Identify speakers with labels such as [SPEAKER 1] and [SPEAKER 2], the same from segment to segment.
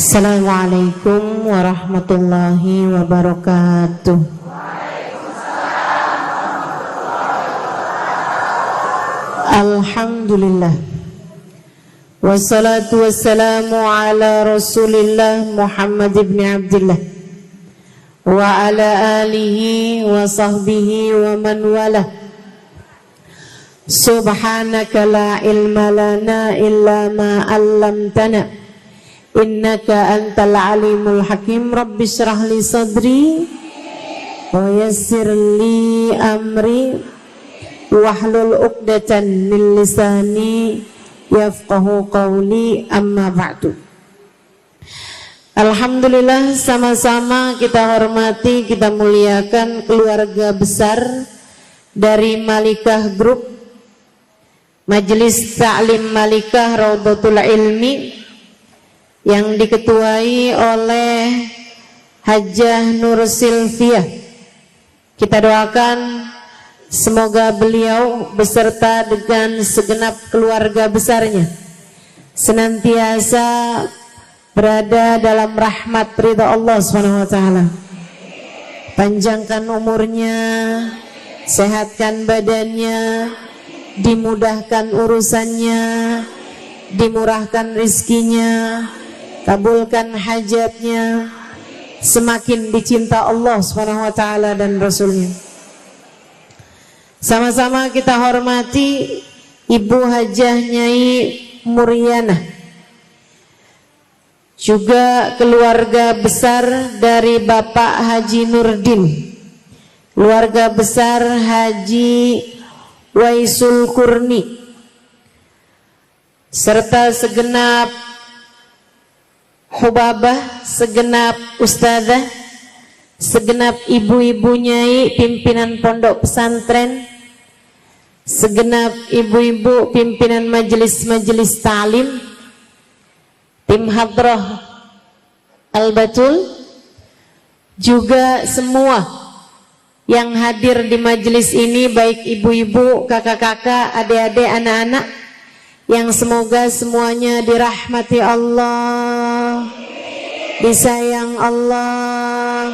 [SPEAKER 1] Assalamualaikum warahmatullahi wabarakatuh. Alhamdulillah. Wassalatu wassalamu ala Rasulillah Muhammad ibn Abdullah wa ala alihi wa sahbihi wa man wala. Subhanaka la ilma lana illa ma 'allamtana innaka antal alimul hakim. Rabbi shrah li sadri wa yassir li amri wahlul 'uqdatan min lisani yafqahu qawli, amma ba'du. Alhamdulillah, sama-sama kita hormati, kita muliakan keluarga besar dari Malikah Group, Majelis Ta'lim Malikah Raudhatul Ilmi, yang diketuai oleh Hajjah Nur Silviah. Kita doakan semoga beliau beserta dengan segenap keluarga besarnya senantiasa berada dalam rahmat ridha Allah SWT. Panjangkan umurnya, sehatkan badannya, dimudahkan urusannya, dimurahkan rizkinya, kabulkan hajatnya, semakin dicinta Allah SWT dan Rasulnya. Sama-sama kita hormati Ibu Hajjah Nyai Muriana, juga keluarga besar dari Bapak Haji Nurdin, keluarga besar Haji Waisul Kurni, serta segenap hubabah, segenap ustadzah, segenap ibu-ibu nyai pimpinan pondok pesantren, segenap ibu-ibu pimpinan majelis-majelis ta'lim, tim hadrah Al-Batul, juga semua yang hadir di majelis ini, baik ibu-ibu, kakak-kakak, adik-adik, anak-anak, yang semoga semuanya dirahmati Allah, disayang Allah,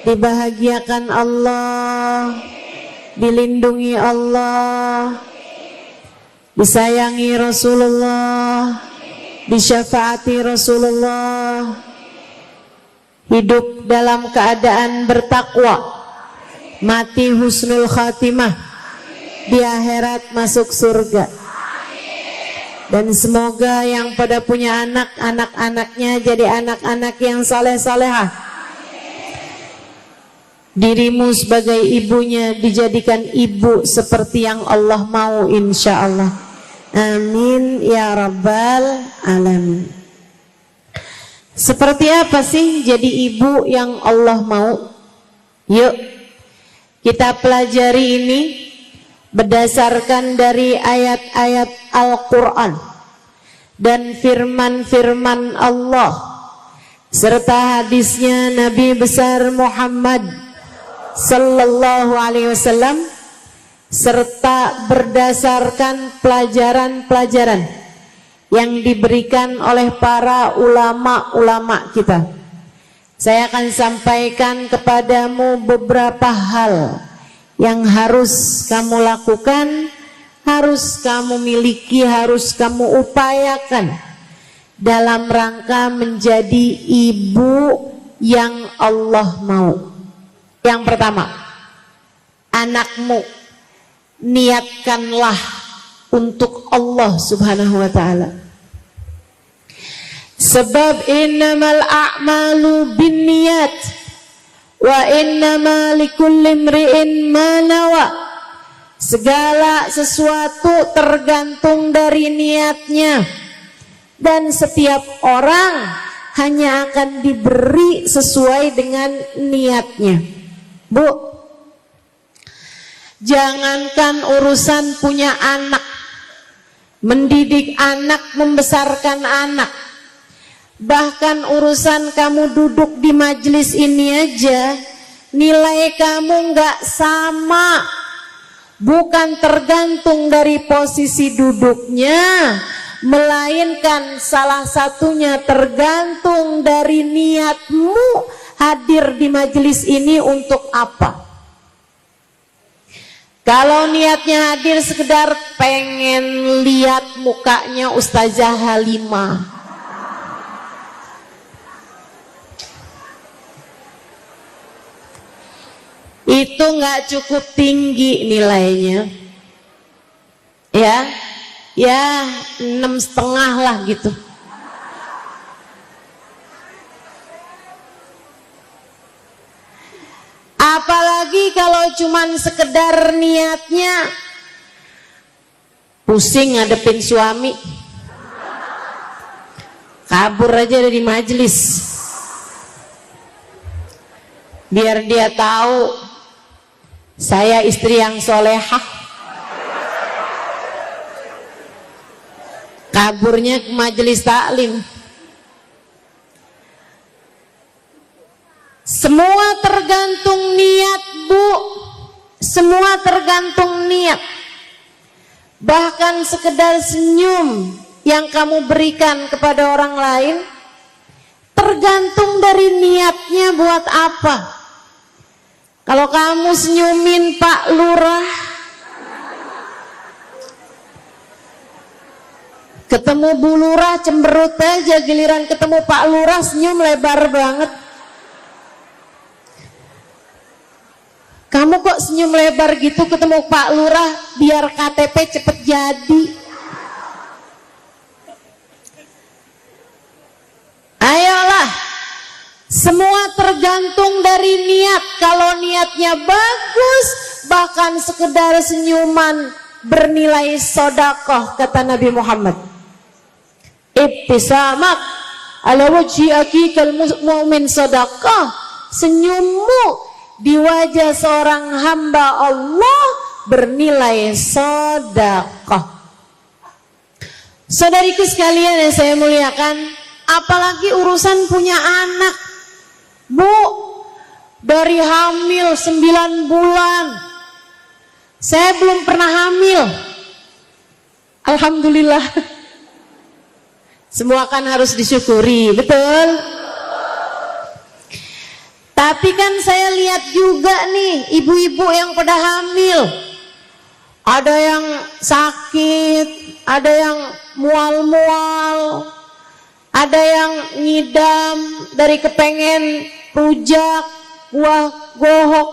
[SPEAKER 1] dibahagiakan Allah, dilindungi Allah, disayangi Rasulullah, disyafaati Rasulullah, hidup dalam keadaan bertakwa, mati husnul khatimah, di akhirat masuk surga. Dan semoga yang pada punya anak, anak-anaknya jadi anak-anak yang saleh-salehah. Dirimu sebagai ibunya dijadikan ibu seperti yang Allah mau, insya Allah. Amin ya rabbal alamin. Seperti apa sih jadi ibu yang Allah mau? Yuk kita pelajari ini berdasarkan dari ayat-ayat Al-Quran dan firman-firman Allah serta hadisnya Nabi besar Muhammad Sallallahu Alaihi Wasallam, serta berdasarkan pelajaran-pelajaran yang diberikan oleh para ulama-ulama kita. Saya akan sampaikan kepadamu beberapa hal yang harus kamu lakukan, harus kamu miliki, harus kamu upayakan dalam rangka menjadi ibu yang Allah mau. Yang pertama, anakmu niatkanlah untuk Allah Subhanahu wa ta'ala. Sebab innamal a'malu binniyat wa innama likulli imri'in ma nawa. Segala sesuatu tergantung dari niatnya, dan setiap orang hanya akan diberi sesuai dengan niatnya. Bu, jangankan urusan punya anak, mendidik anak, membesarkan anak, bahkan urusan kamu duduk di majelis ini aja, nilai kamu nggak sama. Bukan tergantung dari posisi duduknya, melainkan salah satunya tergantung dari niatmu hadir di majelis ini untuk apa. Kalau niatnya hadir sekedar pengen lihat mukanya Ustazah Halimah, itu nggak cukup tinggi nilainya, ya 6,5 lah gitu. Apalagi kalau cuman sekedar niatnya pusing ngadepin suami, kabur aja dari majelis, biar dia tahu saya istri yang solehah. Kaburnya ke majelis taklim. Semua tergantung niat, Bu. Semua tergantung niat. Bahkan sekedar senyum yang kamu berikan kepada orang lain tergantung dari niatnya buat apa. Kalau kamu senyumin Pak Lurah, ketemu Bu Lurah cemberut aja, giliran ketemu Pak Lurah senyum lebar banget. Kamu kok senyum lebar gitu ketemu Pak Lurah, biar KTP cepet jadi. Ayolah, semua tergantung dari niat. Kalau niatnya bagus, bahkan sekedar senyuman bernilai sodakoh, kata Nabi Muhammad. Ibtisamak ala wajhi akikal mu'min sodakoh. Senyummu di wajah seorang hamba Allah bernilai sedekah. Saudariku sekalian yang saya muliakan, apalagi urusan punya anak. Bu, dari hamil 9 bulan saya belum pernah hamil. Alhamdulillah. Semua kan harus disyukuri, betul? Tapi kan saya lihat juga nih ibu-ibu yang pada hamil, ada yang sakit, ada yang mual-mual, ada yang ngidam dari kepengen rujak buah gohok.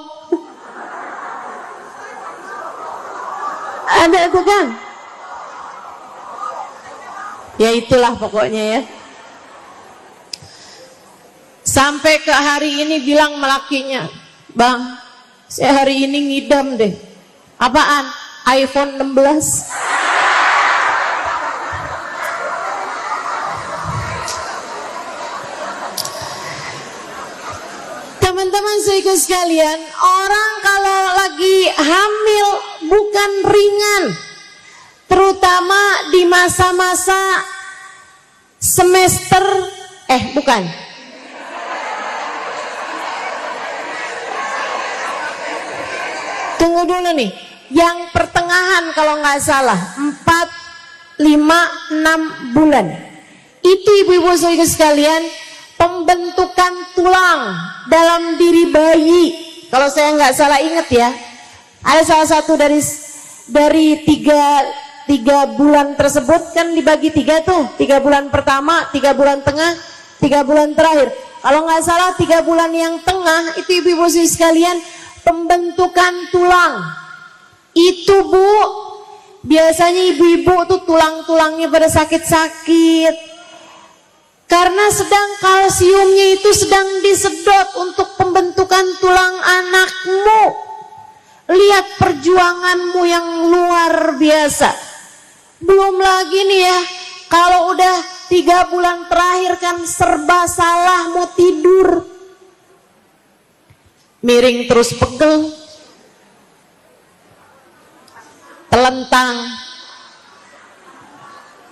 [SPEAKER 1] Ada itu kan? Ya itulah pokoknya ya. Sampai ke hari ini bilang melakinya, Bang, saya hari ini ngidam deh. Apaan? iPhone 16. Teman-teman saudaraku sekalian, orang kalau lagi hamil bukan ringan, terutama di masa-masa semester, bukan. Tunggu dulu nih, yang pertengahan kalau nggak salah 4, 5, 6 bulan. Itu ibu-ibu saudara sekalian, pembentukan tulang dalam diri bayi. Kalau saya nggak salah ingat ya, ada salah satu dari tiga bulan tersebut kan dibagi 3 tuh, 3 bulan pertama, 3 bulan tengah, 3 bulan terakhir. Kalau nggak salah 3 bulan yang tengah itu ibu-ibu saudara sekalian, pembentukan tulang itu, Bu, biasanya ibu-ibu tuh tulang-tulangnya pada sakit-sakit karena sedang kalsiumnya itu sedang disedot untuk pembentukan tulang anakmu. Lihat perjuanganmu yang luar biasa. Belum lagi nih ya, kalau udah 3 bulan terakhir kan serba salah, mau tidur miring terus, pegel, telentang,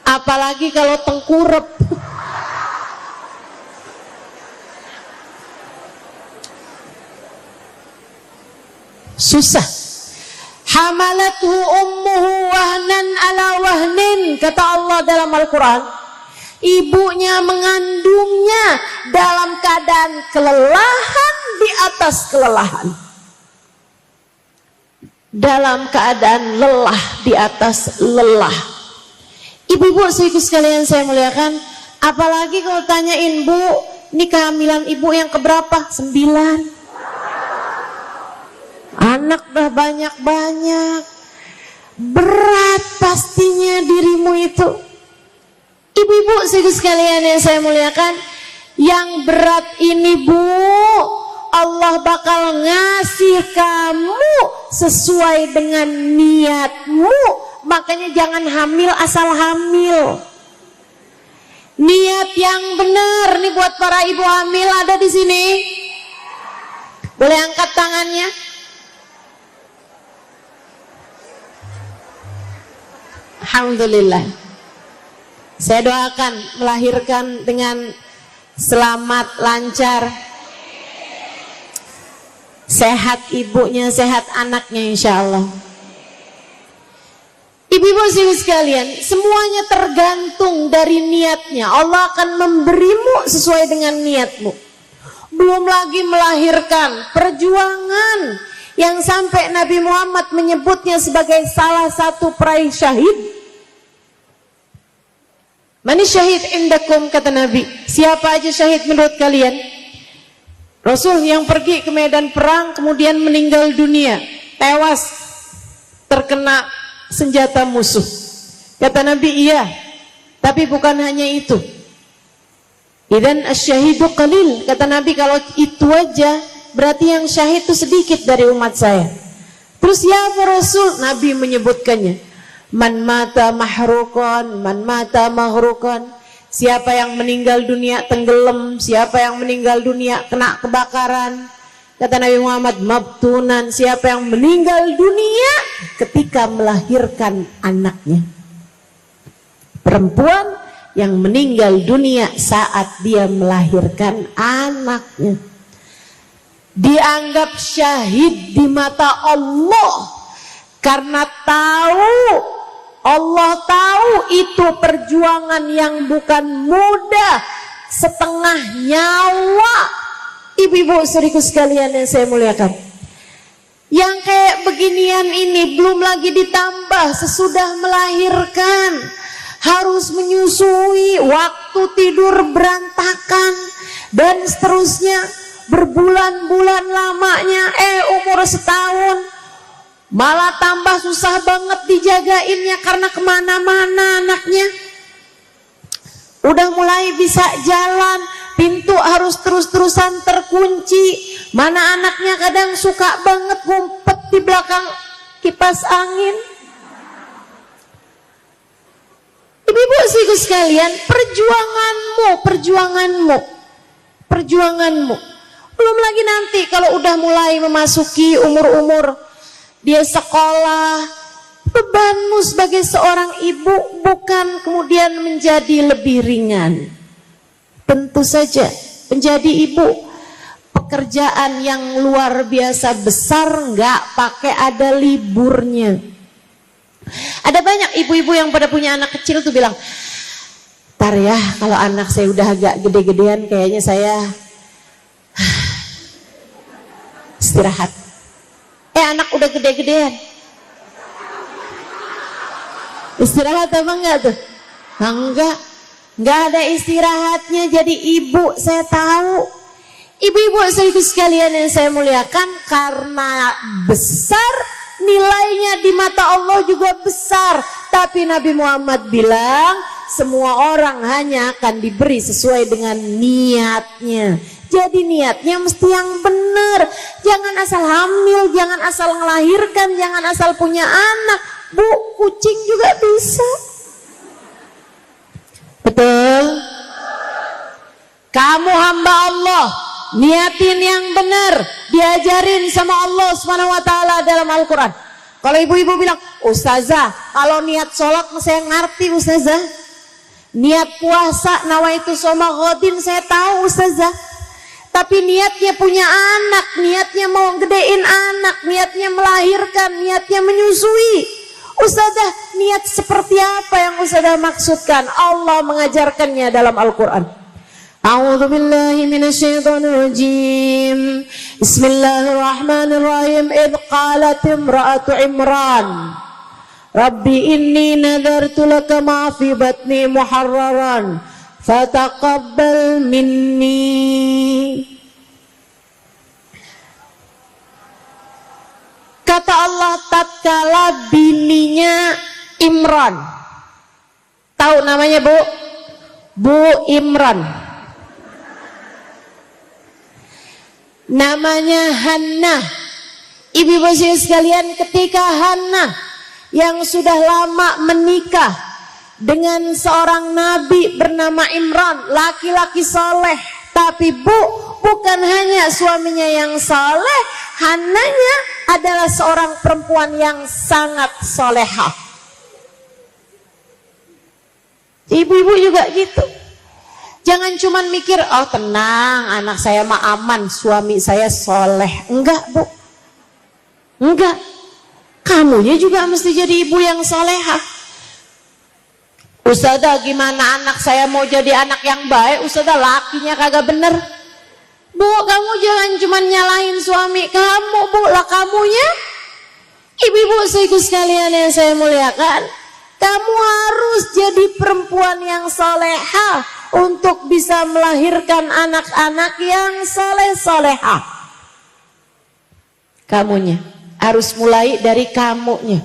[SPEAKER 1] apalagi kalau tengkurep. Susah. Hamalathu ummuhu wahnan ala wahnin, kata Allah dalam Al-Quran. Ibunya mengandungnya dalam keadaan kelelahan di atas kelelahan, dalam keadaan lelah di atas lelah. Ibu-ibu sekalian saya muliakan, apalagi kalau tanyain, Bu, ini kehamilan ibu yang keberapa? 9. Anak dah banyak-banyak, berat pastinya dirimu itu. Ibu-ibu sekalian yang saya muliakan, yang berat ini, Bu, Allah bakal ngasih kamu sesuai dengan niatmu. Makanya jangan hamil asal hamil. Niat yang benar nih buat para ibu hamil ada di sini. Boleh angkat tangannya? Alhamdulillah. Saya doakan melahirkan dengan selamat, lancar, sehat ibunya, sehat anaknya insya Allah. Ibu-ibu sekalian, semuanya tergantung dari niatnya. Allah akan memberimu sesuai dengan niatmu. Belum lagi melahirkan, perjuangan yang sampai Nabi Muhammad menyebutnya sebagai salah satu peraih syahid. Mani syahid indakum, kata Nabi. Siapa aja syahid menurut kalian? Rasul yang pergi ke medan perang kemudian meninggal dunia, tewas terkena senjata musuh. Kata Nabi, iya, tapi bukan hanya itu. Idzan asy-syahidu qalil, kata Nabi, kalau itu aja berarti yang syahid itu sedikit dari umat saya. Terus ya Rasul, Nabi menyebutkannya, man mata mahruqan, man mata mahruqan. Siapa yang meninggal dunia tenggelam, siapa yang meninggal dunia kena kebakaran. Kata Nabi Muhammad, mabtunan, siapa yang meninggal dunia ketika melahirkan anaknya. Perempuan yang meninggal dunia saat dia melahirkan anaknya dianggap syahid di mata Allah, karena Allah tahu itu perjuangan yang bukan mudah, setengah nyawa. Ibu-ibu saudariku sekalian yang saya muliakan, yang kayak beginian ini belum lagi ditambah sesudah melahirkan harus menyusui, waktu tidur berantakan, dan seterusnya, berbulan-bulan lamanya, umur setahun, malah tambah susah banget dijagainnya karena kemana-mana anaknya. Udah mulai bisa jalan, pintu harus terus-terusan terkunci. Mana anaknya kadang suka banget ngumpet di belakang kipas angin. Ibu-ibu sekalian, perjuanganmu. Belum lagi nanti kalau udah mulai memasuki umur-umur dia sekolah, bebanmu sebagai seorang ibu bukan kemudian menjadi lebih ringan. Tentu saja menjadi ibu pekerjaan yang luar biasa besar, nggak pakai ada liburnya. Ada banyak ibu-ibu yang pada punya anak kecil tuh bilang, "Tar ya, kalau anak saya udah agak gede-gedean kayaknya saya istirahat." Anak udah gede-gedean istirahat apa enggak tuh? Enggak ada istirahatnya. Jadi ibu, saya tahu ibu-ibu sekalian yang saya muliakan, karena besar nilainya di mata Allah juga besar. Tapi Nabi Muhammad bilang semua orang hanya akan diberi sesuai dengan niatnya. Jadi niatnya mesti yang benar. Jangan asal hamil, jangan asal melahirkan, jangan asal punya anak. Bu, kucing juga bisa. Betul? Kamu hamba Allah, niatin yang benar, diajarin sama Allah SWT dalam Al-Quran. Kalau ibu-ibu bilang, "Ustazah, kalau niat sholat saya ngerti Ustazah. Niat puasa, nawaitu shoma ghodin, saya tahu Ustazah. Tapi niatnya punya anak, niatnya mau gedein anak, niatnya melahirkan, niatnya menyusui. Ustazah, niat seperti apa yang Ustazah maksudkan? Allah mengajarkannya dalam Al-Quran. A'udzu billahi minasyaitonir rajim. Bismillahirrahmanirrahim. Idz qalat imra'atu Imran, Rabbi inni nadartu laka ma fi batni muharraran fataqabbal minni. Kata Allah tatkala bininya Imran. Tahu namanya Bu? Bu Imran. Namanya Hannah. Ibu-ibu sekalian, ketika Hannah yang sudah lama menikah dengan seorang nabi bernama Imran, laki-laki soleh, tapi bukan hanya suaminya yang soleh, Hannahnya adalah seorang perempuan yang sangat solehah. Ibu-ibu juga gitu. Jangan cuman mikir, oh tenang, anak saya mah aman, suami saya soleh. Enggak Bu, enggak. Kamunya juga mesti jadi ibu yang solehah. Ustazah, gimana anak saya mau jadi anak yang baik? Ustazah, lakinya kagak bener. Bu, kamu jangan cuma nyalahin suami kamu, Bu, lah kamunya. Ibu-ibu sekalian yang saya muliakan, kamu harus jadi perempuan yang solehah untuk bisa melahirkan anak-anak yang soleh-solehah. Kamunya harus mulai dari kamunya.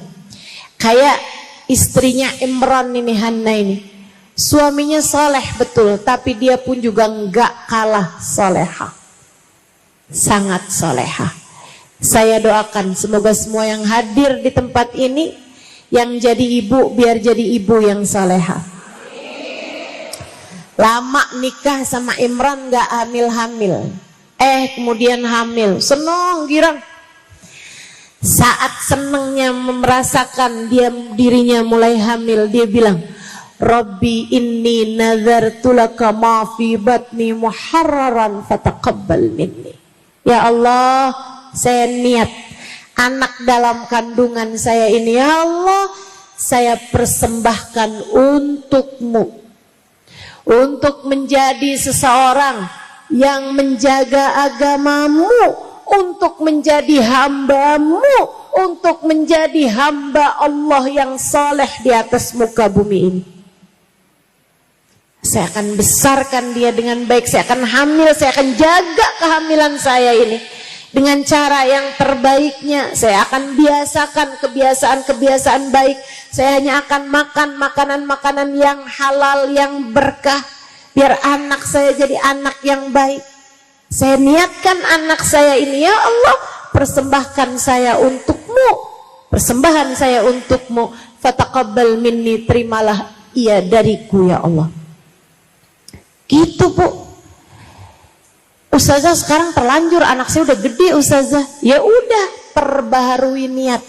[SPEAKER 1] Kayak istrinya Imran ini, Hannah ini, suaminya soleh betul, tapi dia pun juga enggak kalah solehah, sangat solehah. Saya doakan semoga semua yang hadir di tempat ini yang jadi ibu, biar jadi ibu yang solehah. Lama nikah sama Imran gak hamil-hamil, kemudian hamil, seneng girang. Saat senengnya merasakan dirinya mulai hamil, dia bilang, Rabbi inni nazartu laka ma fi batni muharraran fataqabbal minni. Ya Allah, saya niat anak dalam kandungan saya ini, ya Allah, saya persembahkan untukmu, untuk menjadi seseorang yang menjaga agamamu, untuk menjadi hambamu, untuk menjadi hamba Allah yang saleh di atas muka bumi ini. Saya akan besarkan dia dengan baik, saya akan hamil, saya akan jaga kehamilan saya ini dengan cara yang terbaiknya. Saya akan biasakan kebiasaan-kebiasaan baik. Saya hanya akan makan makanan-makanan yang halal, yang berkah, biar anak saya jadi anak yang baik. Saya niatkan anak saya ini, ya Allah, persembahkan saya untukmu, persembahan saya untukmu, fataqabbal minni, terimalah ia dariku ya Allah. Gitu Bu. Ustazah sekarang terlanjur, anak saya udah gede Ustazah. Ya udah, perbaharui niat.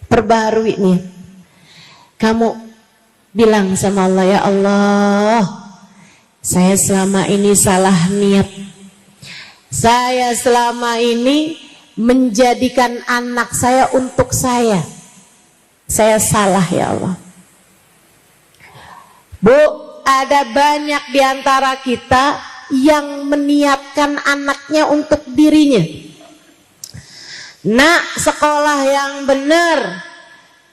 [SPEAKER 1] Perbaharui niat. Kamu bilang sama Allah, ya Allah, saya selama ini salah niat. Saya selama ini menjadikan anak saya untuk saya. Saya salah ya Allah. Bu, ada banyak di antara kita yang meniatkan anaknya untuk dirinya. Nak, sekolah yang benar,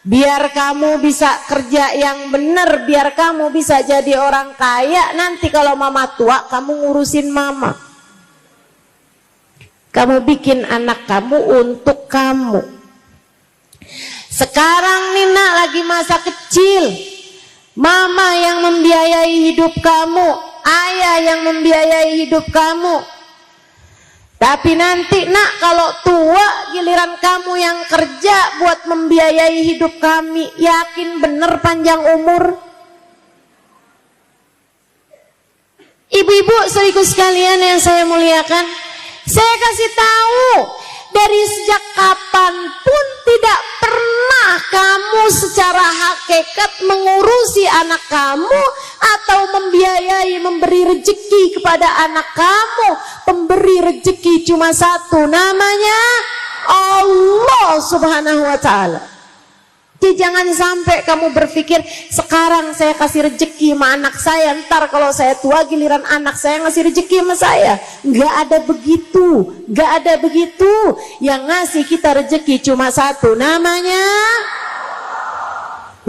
[SPEAKER 1] biar kamu bisa kerja yang benar, biar kamu bisa jadi orang kaya. Nanti kalau mama tua, kamu ngurusin mama. Kamu bikin anak kamu untuk kamu. Sekarang nih nak, lagi masa kecil, mama yang membiayai hidup kamu, ayah yang membiayai hidup kamu. Tapi nanti nak, kalau tua giliran kamu yang kerja buat membiayai hidup kami, yakin bener panjang umur? Ibu-ibu saudaraku sekalian yang saya muliakan, saya kasih tahu, dari sejak kapanpun tidak pernah kamu secara hakikat mengurusi anak kamu atau membiayai, memberi rezeki kepada anak kamu. Pemberi rezeki cuma satu, namanya Allah Subhanahu wa ta'ala. Jadi jangan sampai kamu berpikir sekarang saya kasih rezeki sama anak saya, ntar kalau saya tua giliran anak saya ngasih rezeki sama saya. Nggak ada begitu, nggak ada begitu. Yang ngasih kita rezeki cuma satu, namanya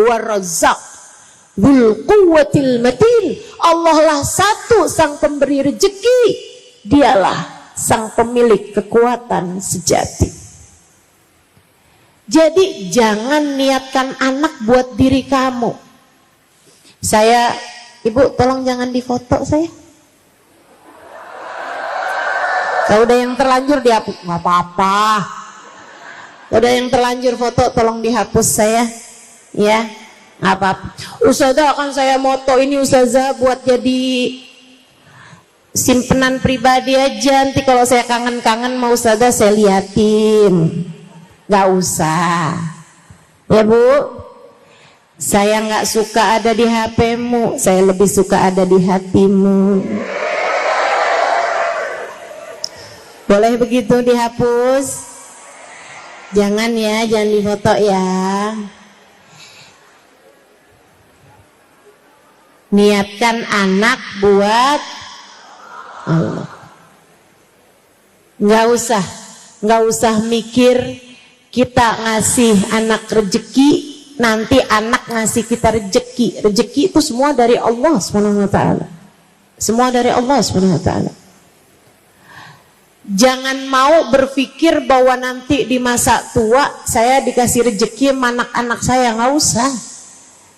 [SPEAKER 1] War-Razzaq Dzul Quwwatil Matin. Allah lah satu sang pemberi rezeki, dialah sang pemilik kekuatan sejati. Jadi jangan niatkan anak buat diri kamu. Ibu tolong jangan difoto saya. Kalau udah yang terlanjur dihapus, nggak apa-apa. Udah yang terlanjur foto tolong dihapus saya, ya, nggak apa-apa. Ustazah akan saya moto ini ustazah buat jadi simpenan pribadi aja. Nanti kalau saya kangen-kangen mau ustazah saya liatin. Gak usah ya Bu, saya gak suka ada di HP-mu, saya lebih suka ada di hatimu. Boleh begitu dihapus? Jangan ya, jangan difoto ya. Niatkan anak buat Allah. Gak usah mikir kita ngasih anak rezeki, nanti anak ngasih kita rezeki. Rezeki itu semua dari Allah Subhanahu wa taala. Semua dari Allah Subhanahu wa taala. Jangan mau berpikir bahwa nanti di masa tua saya dikasih rezeki sama anak-anak saya, nggak usah.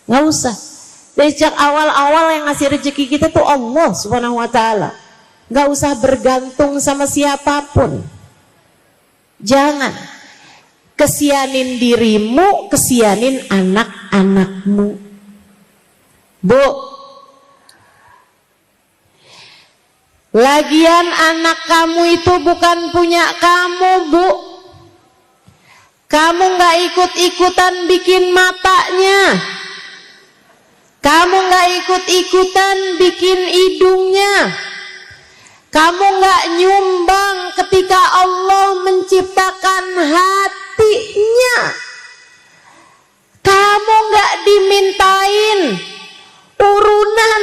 [SPEAKER 1] Nggak usah. Dari sejak awal-awal yang ngasih rezeki kita tuh Allah Subhanahu wa taala. Nggak usah bergantung sama siapapun. Jangan. Kesianin dirimu, kesianin anak-anakmu. Bu, lagian anak kamu itu bukan punya kamu, Bu. Kamu gak ikut-ikutan bikin matanya, kamu gak ikut-ikutan bikin hidungnya, kamu gak nyumbang ketika Allah menciptakan hatinya. Kamu gak dimintain urunan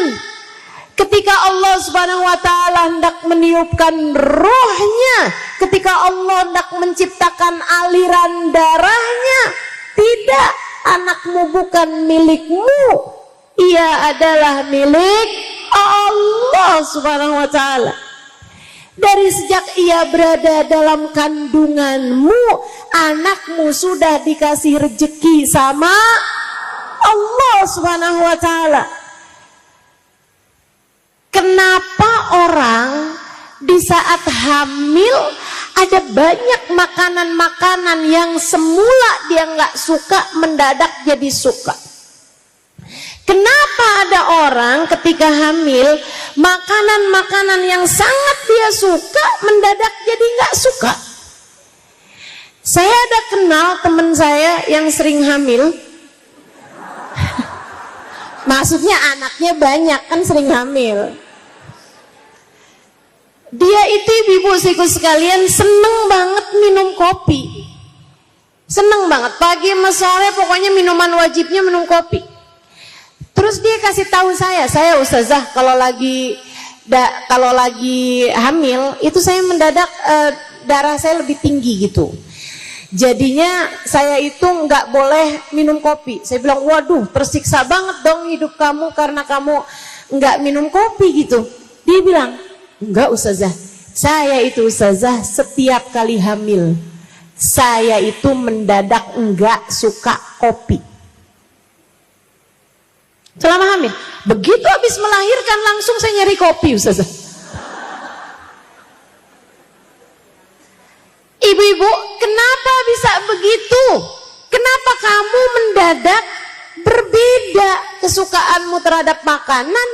[SPEAKER 1] ketika Allah Subhanahu wa taala hendak meniupkan rohnya, ketika Allah hendak menciptakan aliran darahnya. Tidak, anakmu bukan milikmu, ia adalah milik Allah Subhanahu wa taala. Dari sejak ia berada dalam kandunganmu, anakmu sudah dikasih rezeki sama Allah Subhanahu wa taala. Kenapa orang di saat hamil ada banyak makanan-makanan yang semula dia nggak suka mendadak jadi suka? Kenapa ada orang ketika hamil makanan-makanan yang sangat dia suka mendadak jadi nggak suka? Saya ada kenal teman saya yang sering hamil. Maksudnya anaknya banyak kan sering hamil. Dia itu ibu-ibu sekalian seneng banget minum kopi. Seneng banget pagi sama sore pokoknya minuman wajibnya minum kopi. Terus dia kasih tahu saya ustazah kalau lagi hamil itu saya mendadak darah saya lebih tinggi gitu. Jadinya saya itu nggak boleh minum kopi. Saya bilang waduh tersiksa banget dong hidup kamu karena kamu nggak minum kopi gitu. Dia bilang enggak ustazah, saya itu ustazah setiap kali hamil saya itu mendadak nggak suka kopi. Selama hamil, begitu habis melahirkan langsung saya nyari kopi ustazah. Ibu-ibu, kenapa bisa begitu? Kenapa kamu mendadak berbeda kesukaanmu terhadap makanan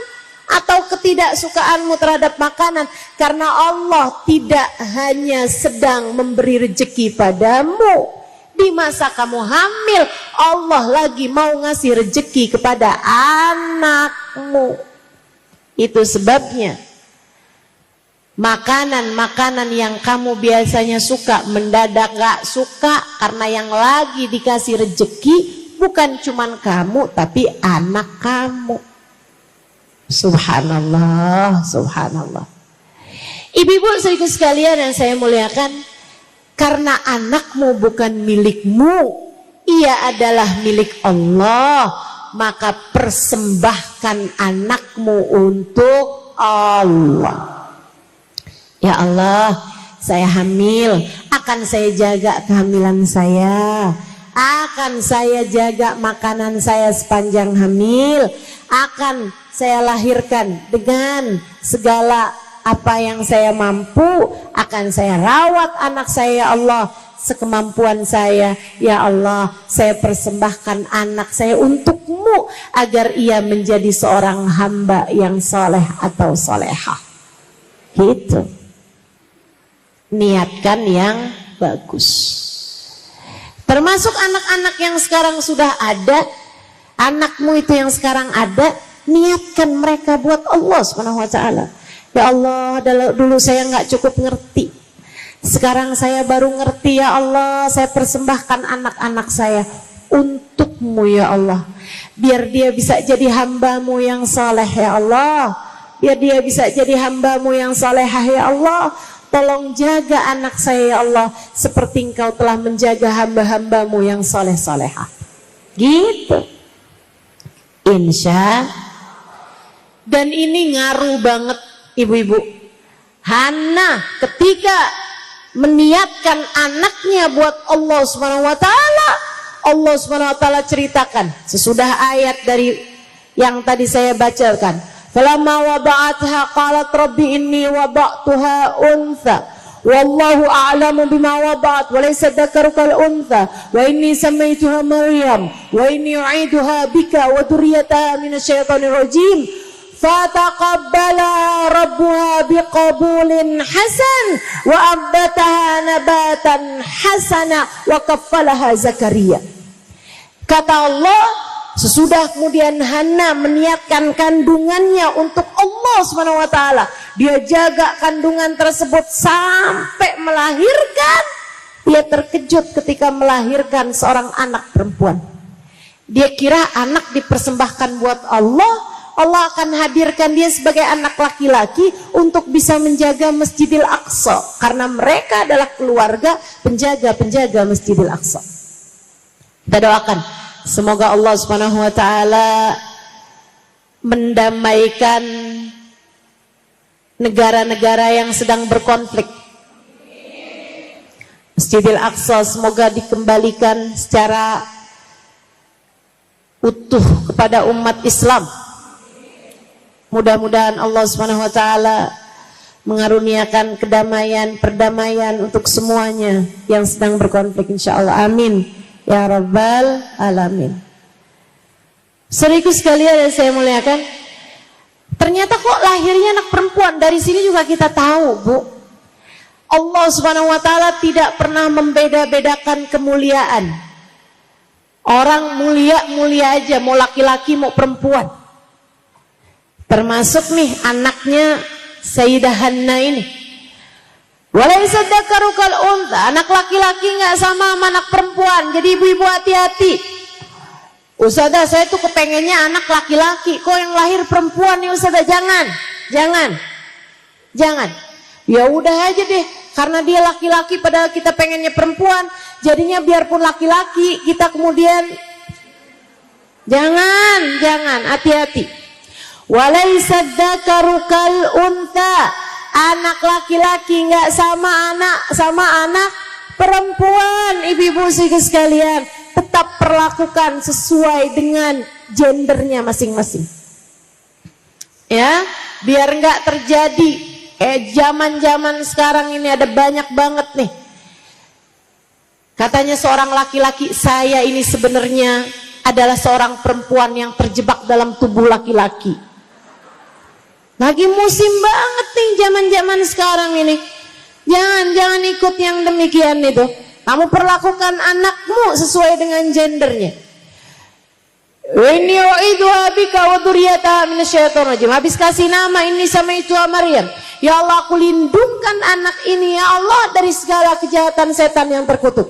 [SPEAKER 1] atau ketidaksukaanmu terhadap makanan? Karena Allah tidak hanya sedang memberi rezeki padamu di masa kamu hamil, Allah lagi mau ngasih rezeki kepada anakmu. Itu sebabnya makanan-makanan yang kamu biasanya suka mendadak gak suka karena yang lagi dikasih rezeki bukan cuman kamu tapi anak kamu. Subhanallah, subhanallah. Ibu-ibu saudaraku sekalian yang saya muliakan, karena anakmu bukan milikmu, ia adalah milik Allah, maka persembahkan anakmu untuk Allah. Ya Allah, saya hamil, akan saya jaga kehamilan saya, akan saya jaga makanan saya sepanjang hamil, akan saya lahirkan dengan segala apa yang saya mampu, akan saya rawat anak saya ya Allah sekemampuan saya. Ya Allah, saya persembahkan anak saya untukmu agar ia menjadi seorang hamba yang soleh atau solehah. Gitu. Niatkan yang bagus. Termasuk anak-anak yang sekarang sudah ada, anakmu itu yang sekarang ada, niatkan mereka buat Allah SWT. Ya Allah, dulu saya nggak cukup ngerti, sekarang saya baru ngerti. Ya Allah, saya persembahkan anak-anak saya untukmu ya Allah, biar dia bisa jadi hambamu yang saleh ya Allah, biar dia bisa jadi hambamu yang salehah ya Allah. Tolong jaga anak saya ya Allah, seperti Engkau telah menjaga hamba-hambamu yang saleh-salehah. Gitu. Insya. Dan ini ngaruh banget ibu-ibu. Hana ketika meniatkan anaknya buat Allah Subhanahu wa taala, Allah Subhanahu wa taala ceritakan sesudah ayat dari yang tadi saya bacakan. Falamma wada'atha qalat rabbi inni wada'tuha untha wallahu a'lamu bima wada'at wa laysa dzakaru kal untha wa inni samaituha Maryam wa inni u'iduha bika wa dzurriyyataha minasyaitonir rajim fataqabbalaha rabbuha biqabulin hasan wa ambataha nabatan hasana wa kaffalaha Zakaria. Kata Allah, sesudah kemudian Hana meniatkan kandungannya untuk Allah SWT, dia jaga kandungan tersebut sampai melahirkan. Dia terkejut ketika melahirkan seorang anak perempuan. Dia kira anak dipersembahkan buat Allah, Allah akan hadirkan dia sebagai anak laki-laki untuk bisa menjaga Masjidil Aqsa, karena mereka adalah keluarga penjaga-penjaga Masjidil Aqsa. Kita doakan semoga Allah Subhanahu wa taala mendamaikan negara-negara yang sedang berkonflik. Masjidil Aqsa semoga dikembalikan secara utuh kepada umat Islam. Mudah-mudahan Allah Subhanahu wa taala mengaruniakan kedamaian, perdamaian untuk semuanya yang sedang berkonflik insyaallah. Amin ya rabbal alamin. Saudaraku sekalian yang saya muliakan, ternyata kok lahirnya anak perempuan. Dari sini juga kita tahu, Bu, Allah Subhanahu wa taala tidak pernah membeda-bedakan kemuliaan. Orang mulia-mulia aja, mau laki-laki mau perempuan. Termasuk nih anaknya Sayyidah Hanna ini. Walaysa dzakaru kal untha, anak laki-laki nggak sama anak perempuan. Jadi ibu-ibu hati-hati. Ustazah, saya tuh kepengennya anak laki-laki, kok yang lahir perempuan nih Ustazah? Jangan. Ya udah aja deh, karena dia laki-laki padahal kita pengennya perempuan, jadinya biarpun laki-laki kita kemudian jangan, hati-hati. Walaysa dzakaru kal untha, anak laki-laki nggak sama anak perempuan. Ibu-ibu sekalian, tetap perlakukan sesuai dengan gendernya masing-masing. Ya, biar nggak terjadi zaman-zaman sekarang ini ada banyak banget nih. Katanya seorang laki-laki, saya ini sebenarnya adalah seorang perempuan yang terjebak dalam tubuh laki-laki. Lagi musim banget nih zaman-zaman sekarang ini. Jangan ikut yang demikian itu. Kamu perlakukan anakmu sesuai dengan gendernya. Inni u'iduha bika wa dzurriyyataha minasyaitonir rajim. Habis kasih nama ini sama itu Maryam. Ya Allah, aku lindungkan anak ini ya Allah dari segala kejahatan setan yang terkutuk.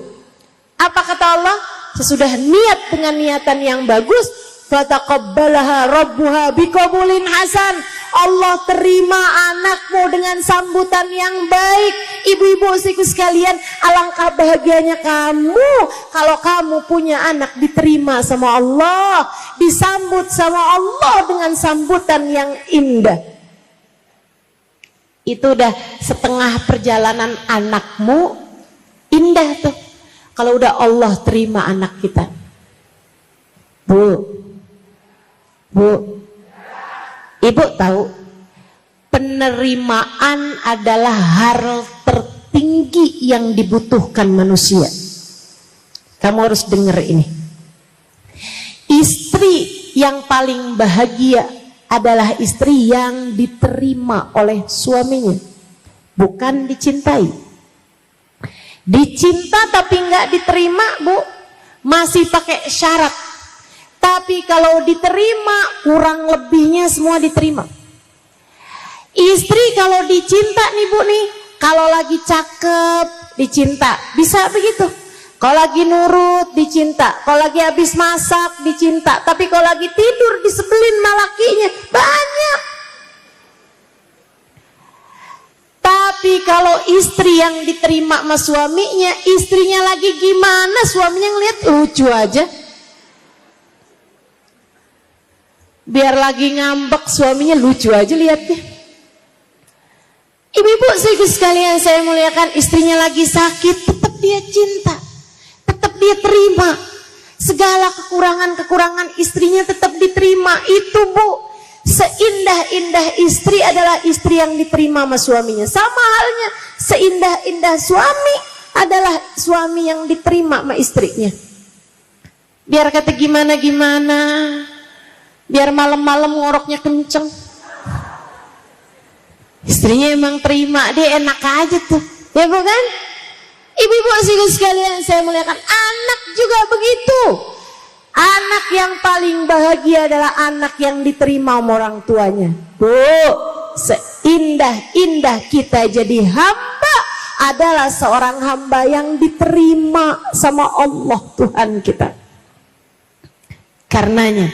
[SPEAKER 1] Apa kata Allah? sesudah niat dengan niatan yang bagus, fataqabbalaha rabbuha biqabulin hasan. Allah terima anakmu dengan sambutan yang baik. Ibu-ibu usiku sekalian, alangkah bahagianya kamu kalau kamu punya anak diterima sama Allah, disambut sama Allah dengan sambutan yang indah. Itu udah setengah perjalanan anakmu indah tuh. Kalau udah Allah terima anak kita. Bu, ibu tahu penerimaan adalah hal tertinggi yang dibutuhkan manusia. Kamu harus dengar ini. Istri yang paling bahagia adalah istri yang diterima oleh suaminya, bukan dicintai. Dicinta tapi nggak diterima, Bu, masih pakai syarat. Tapi kalau diterima, kurang lebihnya semua diterima. Istri kalau dicinta nih Bu nih, kalau lagi cakep dicinta, bisa begitu. Kalau lagi nurut dicinta, kalau lagi habis masak dicinta. Tapi kalau lagi tidur disebelin malakinya, banyak. Tapi kalau istri yang diterima sama suaminya, istrinya lagi gimana, suaminya ngeliat lucu aja. Biar lagi ngambek, suaminya lucu aja liatnya. Ibu-ibu sekalian saya muliakan, istrinya lagi sakit, tetap dia cinta, tetap dia terima. Segala kekurangan-kekurangan istrinya tetap diterima. Itu Bu, seindah-indah istri adalah istri yang diterima sama suaminya. Sama halnya seindah-indah suami adalah suami yang diterima sama istrinya. Biar kata gimana-gimana, biar malam-malam ngoroknya kenceng, istrinya emang terima, dia enak aja tuh, ya bukan? Ibu-ibu sekalian saya muliakan, anak juga begitu. Anak yang paling bahagia adalah anak yang diterima sama orang tuanya. Bu, seindah-indah kita jadi hamba adalah seorang hamba yang diterima sama Allah Tuhan kita. Karenanya,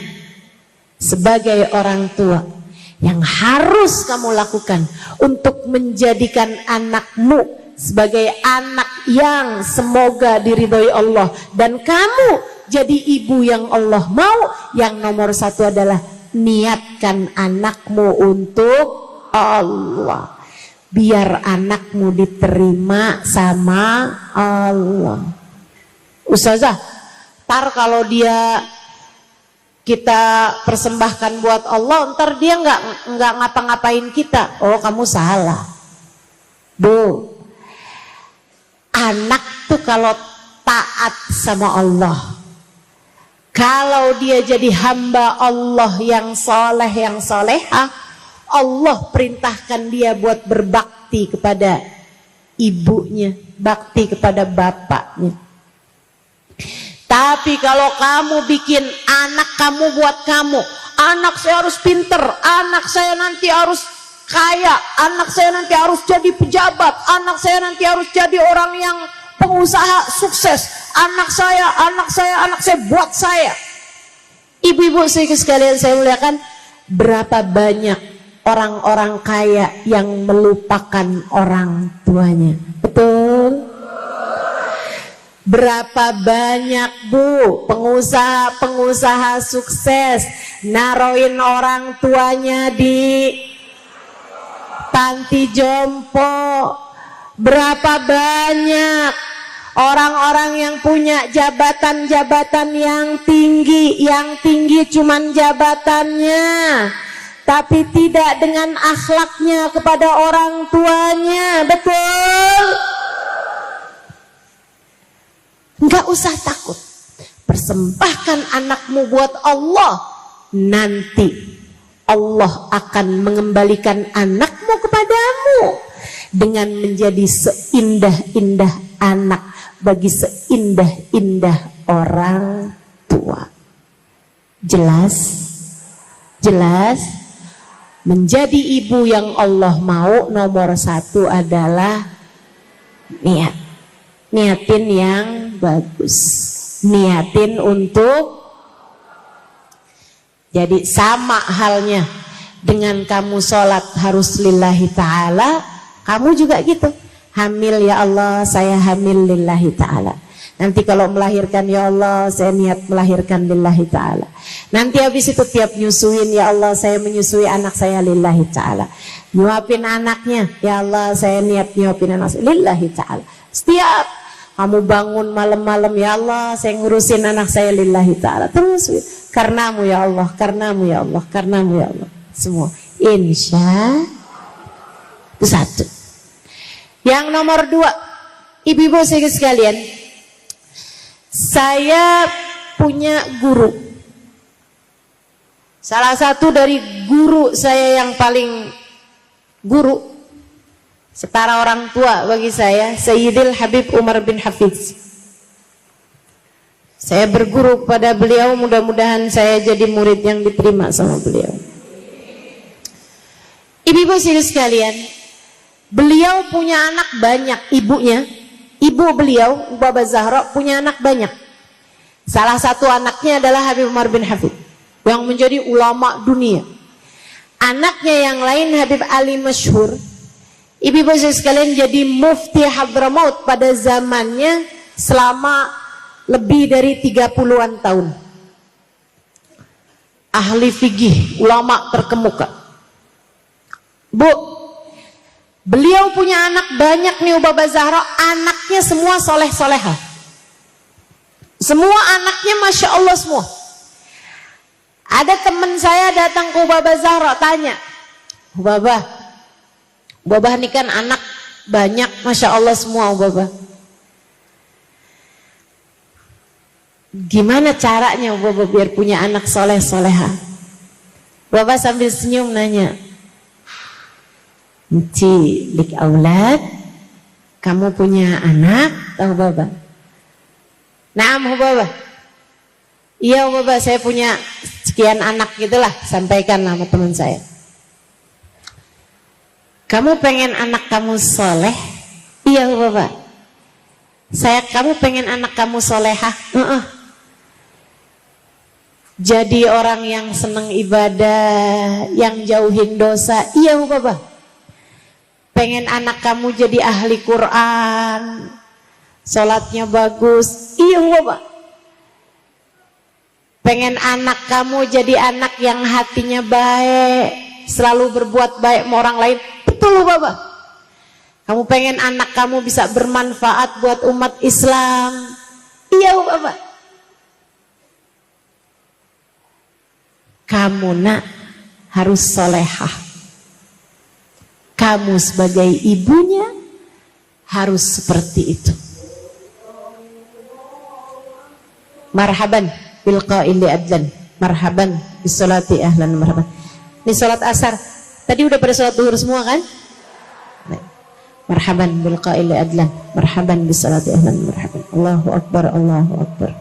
[SPEAKER 1] sebagai orang tua, yang harus kamu lakukan untuk menjadikan anakmu sebagai anak yang semoga diridhoi Allah, dan kamu jadi ibu yang Allah mau, yang nomor satu adalah niatkan anakmu untuk Allah, biar anakmu diterima sama Allah. Ustazah, ntar kalau dia kita persembahkan buat Allah, ntar dia nggak ngapa-ngapain kita. Oh, kamu salah, Bu. Anak tuh kalau taat sama Allah, kalau dia jadi hamba Allah yang soleh, yang solehah, Allah perintahkan dia buat berbakti kepada ibunya, bakti kepada bapaknya. Tapi kalau kamu bikin anak kamu buat kamu, anak saya harus pinter, anak saya nanti harus kaya, anak saya nanti harus jadi pejabat, anak saya nanti harus jadi orang yang pengusaha sukses, anak saya buat saya. Ibu-ibu sekalian saya muliakan, berapa banyak orang-orang kaya yang melupakan orang tuanya? Betul? Berapa banyak Bu pengusaha sukses naroin orang tuanya di panti jompo? Berapa banyak orang-orang yang punya jabatan-jabatan yang tinggi cuman jabatannya, tapi tidak dengan akhlaknya kepada orang tuanya? Betul? Enggak usah takut, persembahkan anakmu buat Allah, nanti Allah akan mengembalikan anakmu kepadamu dengan menjadi seindah-indah anak bagi seindah-indah orang tua. Jelas? Jelas? Menjadi ibu yang Allah mau, nomor satu adalah niat. Niatin yang bagus, niatin untuk. Jadi sama halnya dengan kamu sholat harus lillahi ta'ala, kamu juga gitu. Hamil ya Allah, saya hamil lillahi ta'ala. Nanti kalau melahirkan ya Allah, saya niat melahirkan lillahi ta'ala. Nanti habis itu tiap nyusuin ya Allah, saya menyusui anak saya lillahi ta'ala. Nyuapin anaknya, ya Allah saya niat nyuapin anak saya lillahi ta'ala. Setiap kamu bangun malam-malam, ya Allah saya ngurusin anak saya lillahi ta'ala. Terus karenamu ya Allah, karenamu ya Allah, karenamu ya Allah. Semua insya itu satu. Yang nomor 2, ibu-ibu sekalian, saya punya guru. Salah satu dari guru saya yang paling guru, setara orang tua bagi saya, Sayyidil Habib Umar bin Hafiz. Saya berguru pada beliau, mudah-mudahan saya jadi murid yang diterima sama beliau. Ibu-ibu sekalian, beliau punya anak banyak, ibunya, ibu beliau, Baba Zahra punya anak banyak. Salah satu anaknya adalah Habib Umar bin Hafid yang menjadi ulama dunia. Anaknya yang lain Habib Ali Masyhur. Ibu-ibu sekalian, jadi mufti Hadramaut pada zamannya selama lebih dari 30-an tahun. Ahli fikih, ulama terkemuka. Bu, beliau punya anak banyak nih Baba Zahra, anaknya semua soleh-soleha. Semua anaknya Masya Allah semua. Ada teman saya datang ke Baba Zahra tanya, Baba ini kan anak banyak Masya Allah semua Baba. Gimana caranya Baba biar punya anak soleh-soleha? Baba sambil senyum nanya, Ci, dik aulad, kamu punya anak, tahu Baba? Naam Baba. Iya Baba, saya punya sekian anak gitulah, sampaikan sama teman saya. Kamu pengen anak kamu soleh? Iya Baba. Kamu pengen anak kamu solehah? Jadi orang yang senang ibadah, yang jauhin dosa? Iya Baba. Pengen anak kamu jadi ahli Quran, sholatnya bagus? Iya Baba. Pengen anak kamu jadi anak yang hatinya baik, selalu berbuat baik sama orang lain? Betul Baba. Kamu pengen anak kamu bisa bermanfaat buat umat Islam? Iya Baba. Kamu nak harus solehah. Kamu sebagai ibunya harus seperti itu. Marhaban bil qaili adlan, marhaban bis salati ahlan, marhaban. Ini salat asar. Tadi udah pada salat zuhur semua kan? Marhaban bil qaili adlan, marhaban bis salati ahlan, marhaban. Allahu akbar, Allahu akbar.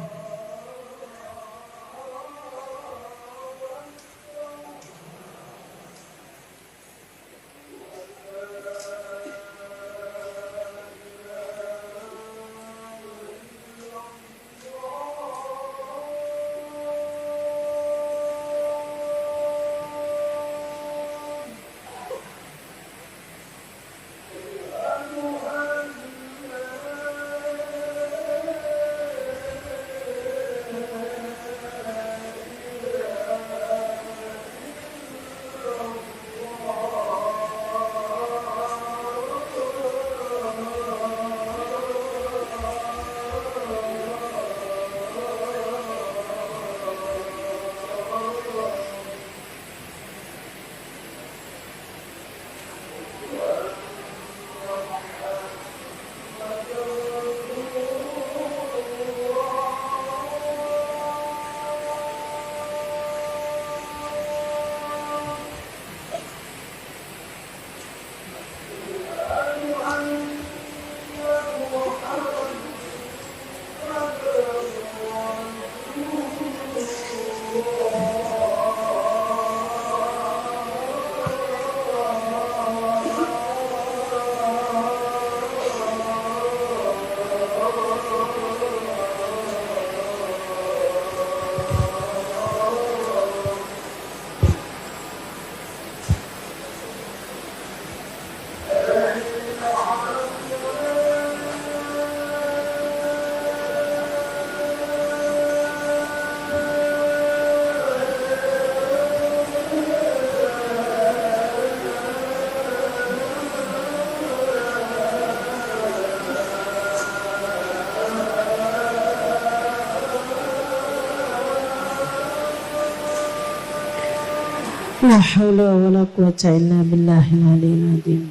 [SPEAKER 1] La haula wa la quwwata illa billahil aliyyil azim.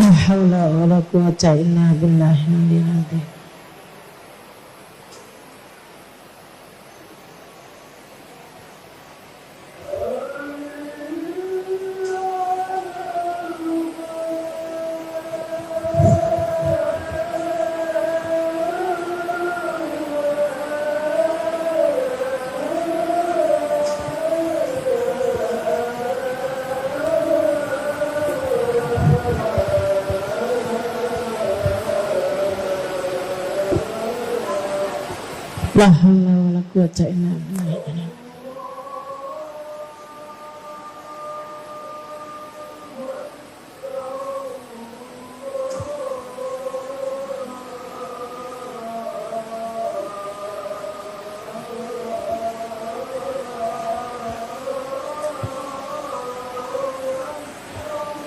[SPEAKER 1] La haula wa la quwwata illa billahil aliyyil azim. La haula wa la quwwata illa billah.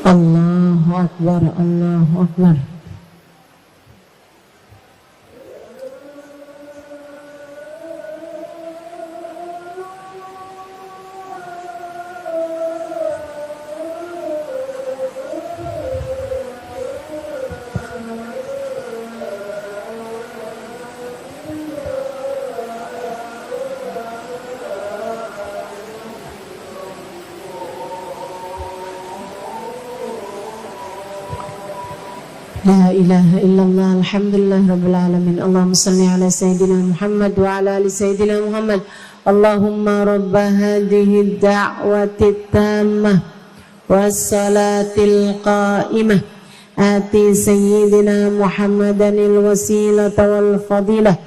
[SPEAKER 1] Allahu akbar, Allahu akbar. La ilaha illallah, alhamdulillah rabbil alamin. Allahumma salli ala sayyidina Muhammad wa ala ali sayyidina Muhammad. Allahumma rabba hadhihi ad-da'wati tammah was-salatil qa'imah ati sayyidina Muhammadan al-wasilata wal fadilah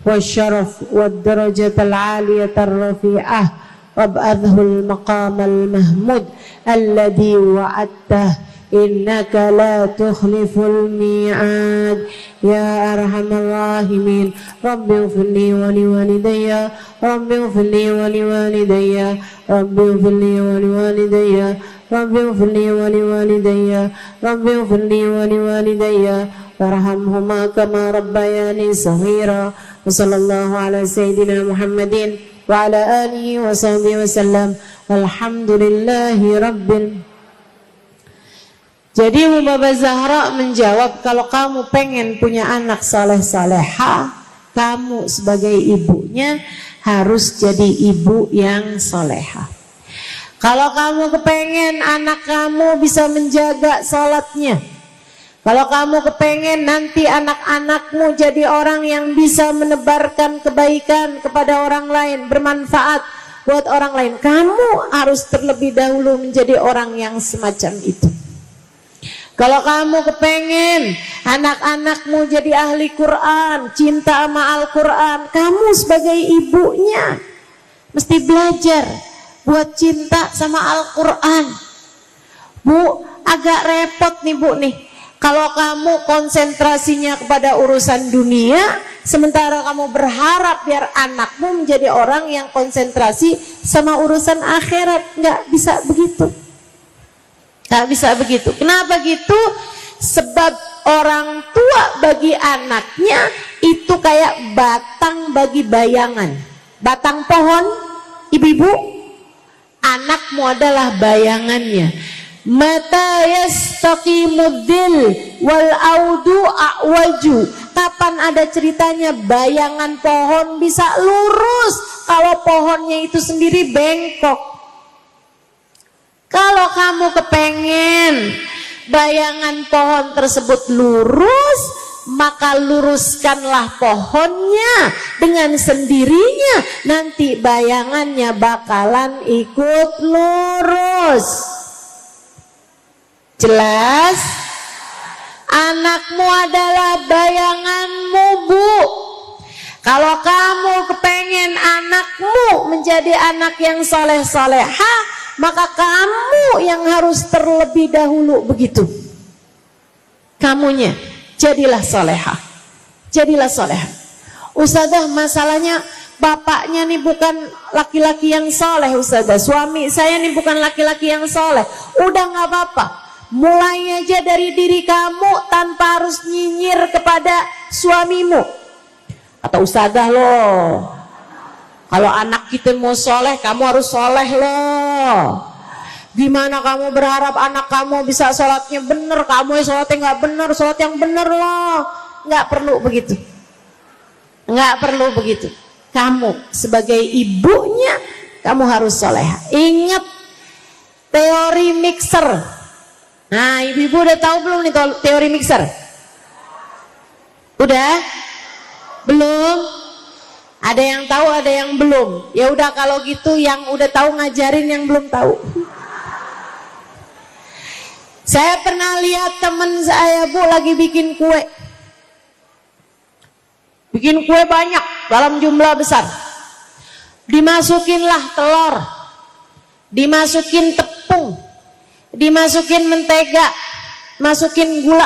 [SPEAKER 1] wasyaraf wad-darajatal 'aliyatar rafi'ah wab'adhu al-maqamal mahmud alladhi wa'adtah innaka la tukhliful mi'ad ya arhamar rahimin. Rabbi ighfirli wa liwalidayya, Rabbi ighfirli wa liwalidayya, Rabbi ighfirli wa liwalidayya, Rabbi ighfirli wa liwalidayya, Rabbi ighfirli wa liwalidayya warhamhuma kama rabbayani shaghira. Wa sallallahu ala sayyidina Muhammadin wa ala alihi wa sahbihi wa sallam. Alhamdulillahi rabbil. Jadi Baba Zahra menjawab, kalau kamu pengen punya anak saleh-saleha, kamu sebagai ibunya harus jadi ibu yang saleha. Kalau kamu kepengen anak kamu bisa menjaga salatnya, kalau kamu kepengen nanti anak-anakmu jadi orang yang bisa menebarkan kebaikan kepada orang lain, bermanfaat buat orang lain, kamu harus terlebih dahulu menjadi orang yang semacam itu. Kalau kamu kepengen anak-anakmu jadi ahli Quran, cinta sama Al-Quran, kamu sebagai ibunya mesti belajar buat cinta sama Al-Quran. Bu, agak repot nih Bu nih. Kalau kamu konsentrasinya kepada urusan dunia, sementara kamu berharap biar anakmu menjadi orang yang konsentrasi sama urusan akhirat, nggak bisa begitu. Gak bisa begitu. Kenapa gitu? Sebab orang tua bagi anaknya itu kayak batang bagi bayangan. Batang pohon, ibu-ibu, anakmu adalah bayangannya. Mata yastaqimuddil wal audu a'waju. Kapan ada ceritanya bayangan pohon bisa lurus kalau pohonnya itu sendiri bengkok? Kalau kamu kepengen bayangan pohon tersebut lurus, maka luruskanlah pohonnya dengan sendirinya, nanti bayangannya bakalan ikut lurus. Jelas? Anakmu adalah bayanganmu, Bu. Kalau kamu kepengen anakmu menjadi anak yang soleh-solehah, maka kamu yang harus terlebih dahulu begitu. Kamunya jadilah solehah, jadilah solehah. Ustazah, masalahnya bapaknya nih bukan laki-laki yang soleh, Ustazah. Suami saya nih bukan laki-laki yang soleh. Udah gak apa-apa, mulai aja dari diri kamu tanpa harus nyinyir kepada suamimu. Kata Ustazah, loh, kalau anak kita mau soleh, kamu harus soleh loh. Gimana kamu berharap anak kamu bisa sholatnya bener, kamu yang sholatnya nggak bener, sholat yang bener loh. Nggak perlu begitu, nggak perlu begitu. Kamu sebagai ibunya, kamu harus soleh. Ingat teori mixer. Nah, ibu-ibu udah tahu belum nih teori mixer? Udah? Belum? Ada yang tahu, ada yang belum. Ya udah, kalau gitu yang udah tahu ngajarin yang belum tahu. Saya pernah lihat teman saya, Bu, lagi bikin kue. Bikin kue banyak dalam jumlah besar. Dimasukinlah telur, dimasukin tepung, dimasukin mentega, masukin gula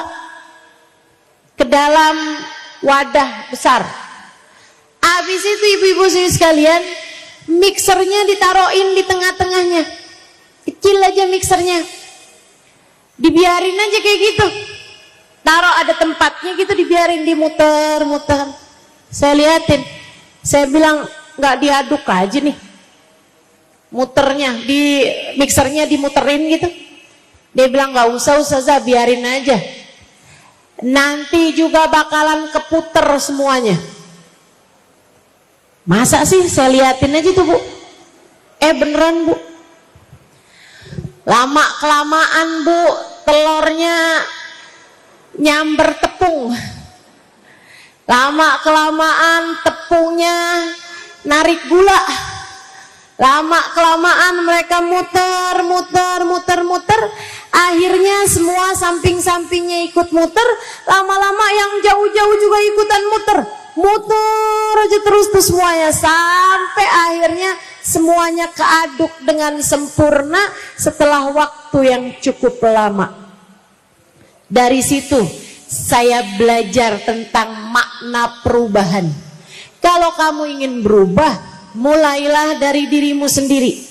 [SPEAKER 1] ke dalam wadah besar. Habis itu ibu-ibu sekalian, mixernya ditaruhin di tengah-tengahnya. Kecil aja mixernya. Dibiarin aja kayak gitu. Taruh ada tempatnya gitu, dibiarin, dimuter-muter. Saya liatin. Saya bilang, nggak diaduk aja nih. Muternya, di mixernya dimuterin gitu. Dia bilang, nggak usah Ustazah, biarin aja. Nanti juga bakalan keputer semuanya. Masa sih? Saya liatin aja tuh, Bu. Beneran, Bu. Lama kelamaan, Bu, telurnya nyamber tepung. Lama kelamaan tepungnya narik gula. Lama kelamaan mereka muter. Akhirnya semua samping-sampingnya ikut muter. Lama-lama yang jauh-jauh juga ikutan muter. Muter aja terus tuh semuanya. Sampai akhirnya semuanya keaduk dengan sempurna setelah waktu yang cukup lama. Dari situ saya belajar tentang makna perubahan. Kalau kamu ingin berubah, mulailah dari dirimu sendiri.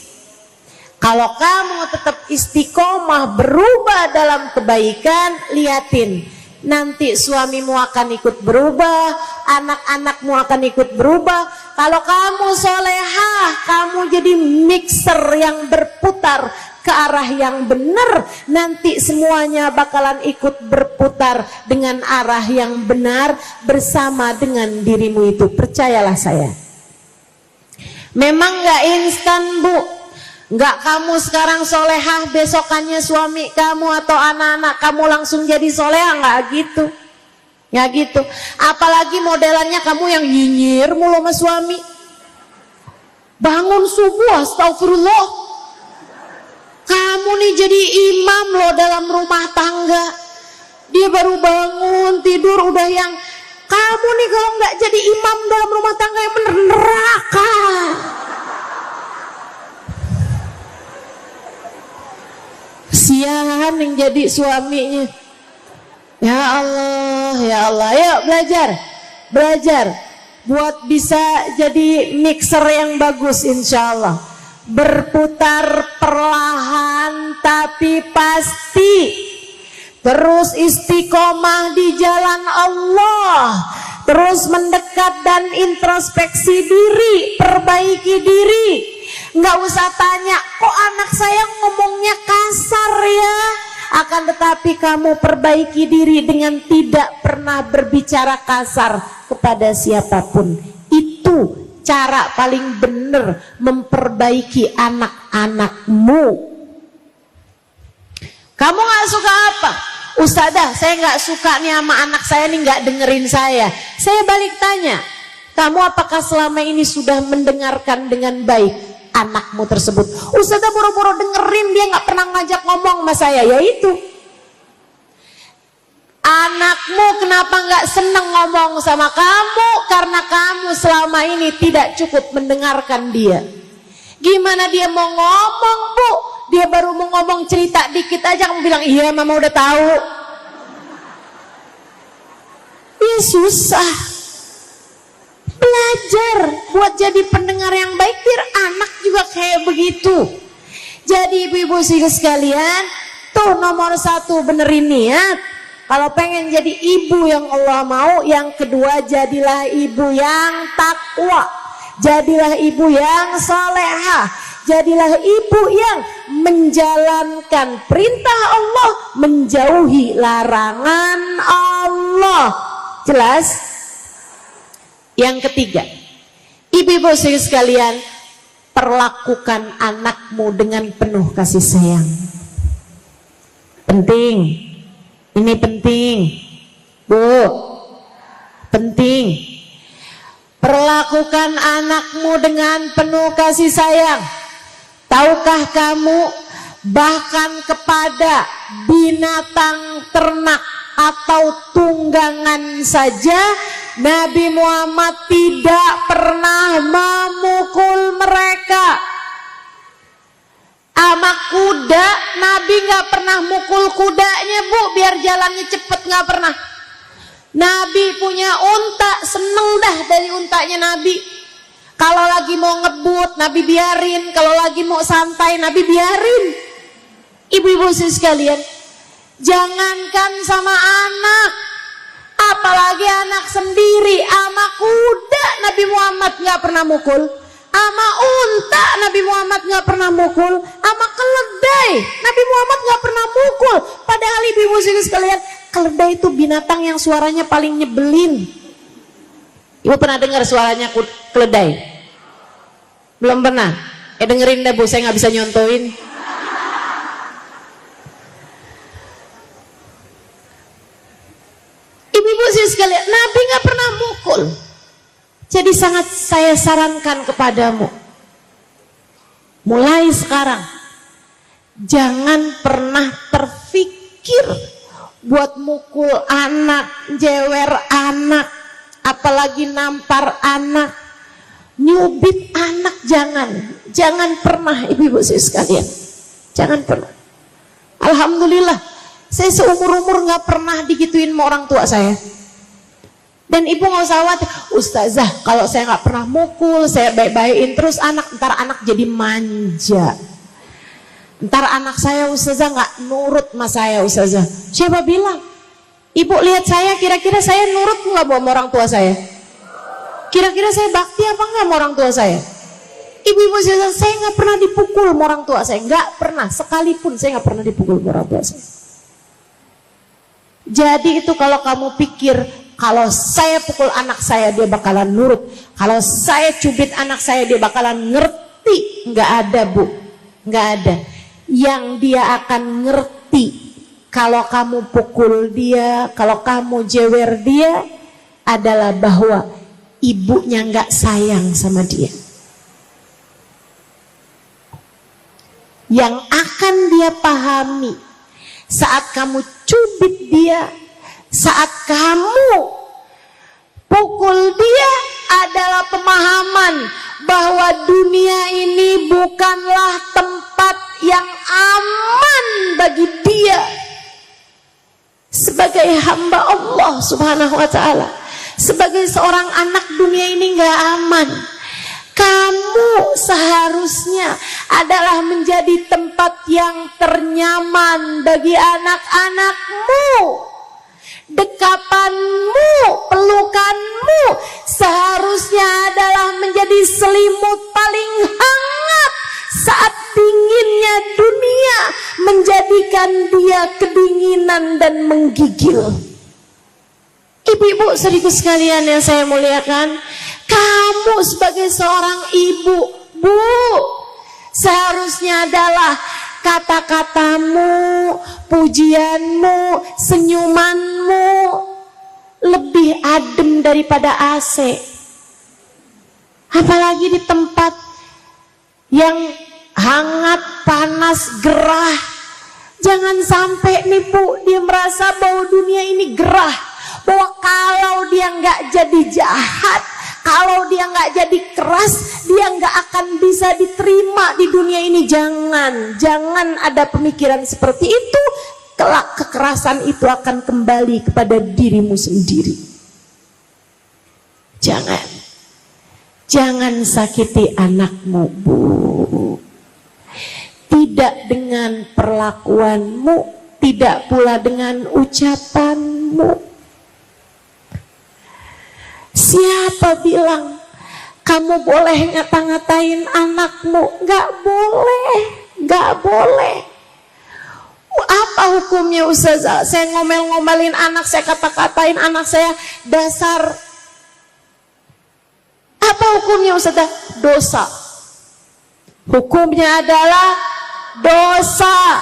[SPEAKER 1] Kalau kamu tetap istiqomah berubah dalam kebaikan, liatin, nanti suamimu akan ikut berubah, anak-anakmu akan ikut berubah. Kalau kamu solehah, kamu jadi mixer yang berputar ke arah yang benar, nanti semuanya bakalan ikut berputar dengan arah yang benar bersama dengan dirimu itu. Percayalah saya. Memang gak instan, Bu. Enggak kamu sekarang solehah, besokannya suami kamu atau anak-anak kamu langsung jadi solehah, enggak gitu. Enggak gitu. Apalagi modelannya kamu yang nyinyir mulu sama suami. Bangun subuh, astagfirullah. Kamu nih jadi imam loh dalam rumah tangga. Dia baru bangun tidur udah yang, kamu nih kalau enggak jadi imam dalam rumah tangga yang bener, neraka. Kasihan yang jadi suaminya. Ya Allah, ya Allah. Yuk belajar buat bisa jadi mixer yang bagus, insya Allah. Berputar perlahan tapi pasti. Terus istiqomah di jalan Allah. Terus mendekat dan introspeksi diri, perbaiki diri. Nggak usah tanya, kok anak saya ngomongnya kasar ya? Akan tetapi kamu perbaiki diri dengan tidak pernah berbicara kasar kepada siapapun. Itu cara paling benar memperbaiki anak-anakmu. Kamu gak suka apa? Ustazah, saya gak suka nih sama anak saya nih gak dengerin saya. Saya balik tanya, kamu apakah selama ini sudah mendengarkan dengan baik anakmu tersebut? Ustazah buru-buru dengerin, dia gak pernah ngajak ngomong sama saya. Ya itu, anakmu kenapa gak seneng ngomong sama kamu? Karena kamu selama ini tidak cukup mendengarkan dia. Gimana dia mau ngomong, Bu? Dia baru mau ngomong cerita dikit aja kamu bilang iya mama udah tahu. Ya susah. Belajar buat jadi pendengar yang baik biar anak juga kayak begitu. Jadi ibu-ibu sekalian, tuh nomor 1 benerin niat. Kalau pengen jadi ibu yang Allah mau, yang kedua jadilah ibu yang takwa. Jadilah ibu yang salehah. Jadilah ibu yang menjalankan perintah Allah, menjauhi larangan Allah. Jelas? Yang ketiga, ibu-ibu sekalian, perlakukan anakmu dengan penuh kasih sayang. Penting. Ini penting. Bu. Penting. Perlakukan anakmu dengan penuh kasih sayang. Tahukah kamu, bahkan kepada binatang ternak atau tunggangan saja Nabi Muhammad tidak pernah memukul mereka. Sama kuda, Nabi gak pernah mukul kudanya, Bu, biar jalannya cepet, gak pernah. Nabi punya unta, seneng dah dari untanya Nabi. Kalau lagi mau ngebut, Nabi biarin. Kalau lagi mau santai, Nabi biarin. Ibu-ibu sekalian, jangankan sama anak, apalagi anak sendiri, ama kuda Nabi Muhammad gak pernah mukul. Ama unta Nabi Muhammad gak pernah mukul. Ama keledai Nabi Muhammad gak pernah mukul. Padahal ibu-ibu sekalian, keledai itu binatang yang suaranya paling nyebelin. Ibu pernah dengar suaranya keledai? Belum pernah? Dengerin deh, Bu, saya gak bisa nyontoin. Ibu-ibu sekalian, Nabi gak pernah mukul. Jadi sangat saya sarankan kepadamu, mulai sekarang jangan pernah terfikir buat mukul anak, jewer anak, apalagi nampar anak, nyubit anak. Jangan pernah, ibu-ibu sekalian, jangan pernah. Alhamdulillah, saya seumur-umur gak pernah digituin sama orang tua saya. Dan ibu gak usah khawatir, Ustazah kalau saya gak pernah mukul, saya baik-baikin terus anak, ntar anak jadi manja. Ntar anak saya Ustazah gak nurut sama saya Ustazah. Siapa bilang? Ibu lihat saya, kira-kira saya nurut gak sama orang tua saya? Kira-kira saya bakti apa enggak sama orang tua saya? Ibu-ibu saya gak pernah dipukul sama orang tua saya. Gak pernah, sekalipun saya gak pernah dipukul sama orang tua saya. Jadi itu kalau kamu pikir kalau saya pukul anak saya dia bakalan nurut, kalau saya cubit anak saya dia bakalan ngerti, nggak ada, Bu, nggak ada. Yang dia akan ngerti kalau kamu pukul dia, kalau kamu jewer dia adalah bahwa ibunya nggak sayang sama dia. Yang akan dia pahami saat kamu cubit dia, saat kamu pukul dia adalah pemahaman bahwa dunia ini bukanlah tempat yang aman bagi dia sebagai hamba Allah Subhanahu wa ta'ala. Sebagai seorang anak, dunia ini gak aman. Kamu seharusnya adalah menjadi tempat yang ternyaman bagi anak-anakmu. Dekapanmu, pelukanmu seharusnya adalah menjadi selimut paling hangat saat dinginnya dunia menjadikan dia kedinginan dan menggigil. Ibu-ibu saudaraku sekalian yang saya muliakan, kamu sebagai seorang ibu, Bu, seharusnya adalah kata-katamu, pujianmu, senyumanmu lebih adem daripada AC. Apalagi di tempat yang hangat, panas, gerah. Jangan sampai nih Bu, dia merasa bahwa dunia ini gerah, bahwa kalau dia nggak jadi jahat, kalau dia nggak jadi keras, dia nggak akan bisa diterima di dunia ini. Jangan ada pemikiran seperti itu. Kelak kekerasan itu akan kembali kepada dirimu sendiri. Jangan sakiti anakmu, Bu. Tidak dengan perlakuanmu, tidak pula dengan ucapanmu. Siapa bilang kamu boleh ngata-ngatain anakmu? Gak boleh. Apa hukumnya Ustazah? Saya ngomel-ngomelin anak, saya kata-katain anak saya dasar. Apa hukumnya Ustazah? Dosa. Hukumnya adalah dosa.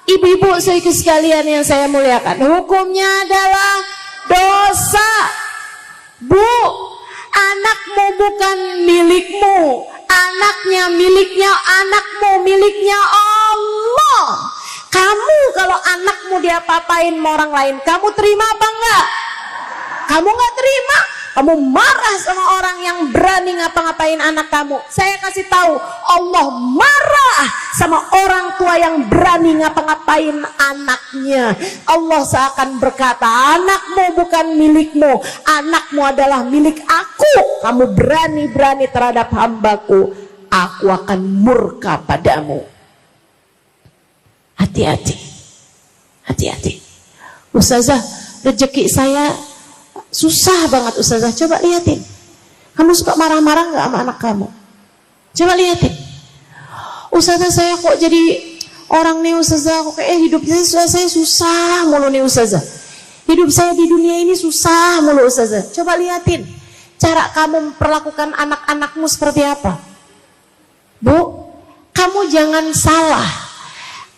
[SPEAKER 1] Ibu-ibu sekalian yang saya muliakan, hukumnya adalah dosa. Bu, anakmu bukan milikmu. Anaknya miliknya anakmu, miliknya Allah. Kamu kalau anakmu diapa-apain sama orang lain, kamu terima apa enggak? Kamu enggak terima. Kamu marah sama orang yang berani ngapa-ngapain anak kamu. Saya kasih tahu, Allah marah sama orang tua yang berani ngapa-ngapain anaknya. Allah seakan berkata, anakmu bukan milikmu, anakmu adalah milik aku. Kamu berani-berani terhadap hambaku, aku akan murka padamu. Hati-hati. Ustazah, rezeki saya susah banget Ustazah. Coba lihatin, kamu suka marah-marah gak sama anak kamu? Coba lihatin, Ustazah saya kok jadi orang nih Ustazah, kok kayak hidupnya saya susah mulu nih Ustazah. Hidup saya di dunia ini susah mulu Ustazah. Coba lihatin cara kamu memperlakukan anak-anakmu seperti apa. Bu, kamu jangan salah.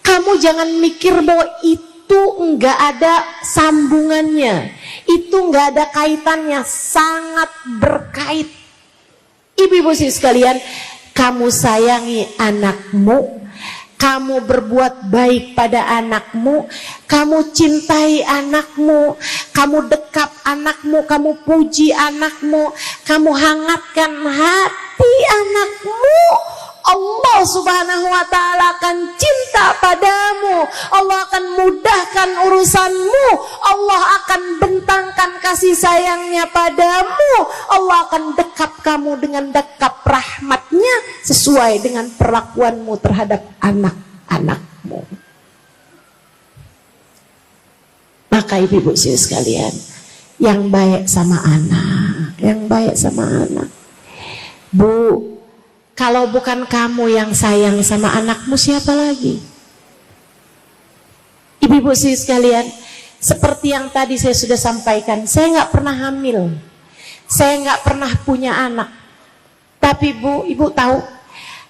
[SPEAKER 1] Kamu jangan mikir bahwa itu enggak ada sambungannya, itu enggak ada kaitannya, sangat berkait. Ibu-ibu sekalian, kamu sayangi anakmu, kamu berbuat baik pada anakmu, kamu cintai anakmu, kamu dekap anakmu, kamu puji anakmu, kamu hangatkan hati anakmu, Allah Subhanahu wa ta'ala akan cinta padamu. Allah akan mudahkan urusanmu. Allah akan bentangkan kasih sayangnya padamu. Allah akan dekap kamu dengan dekap rahmatnya sesuai dengan perlakuanmu terhadap anak-anakmu. Maka ibu-ibu sekalian, yang baik sama anak, Bu, kalau bukan kamu yang sayang sama anakmu, siapa lagi? Ibu-ibu sekalian, seperti yang tadi saya sudah sampaikan, saya nggak pernah hamil, saya nggak pernah punya anak. Tapi Bu, ibu tahu,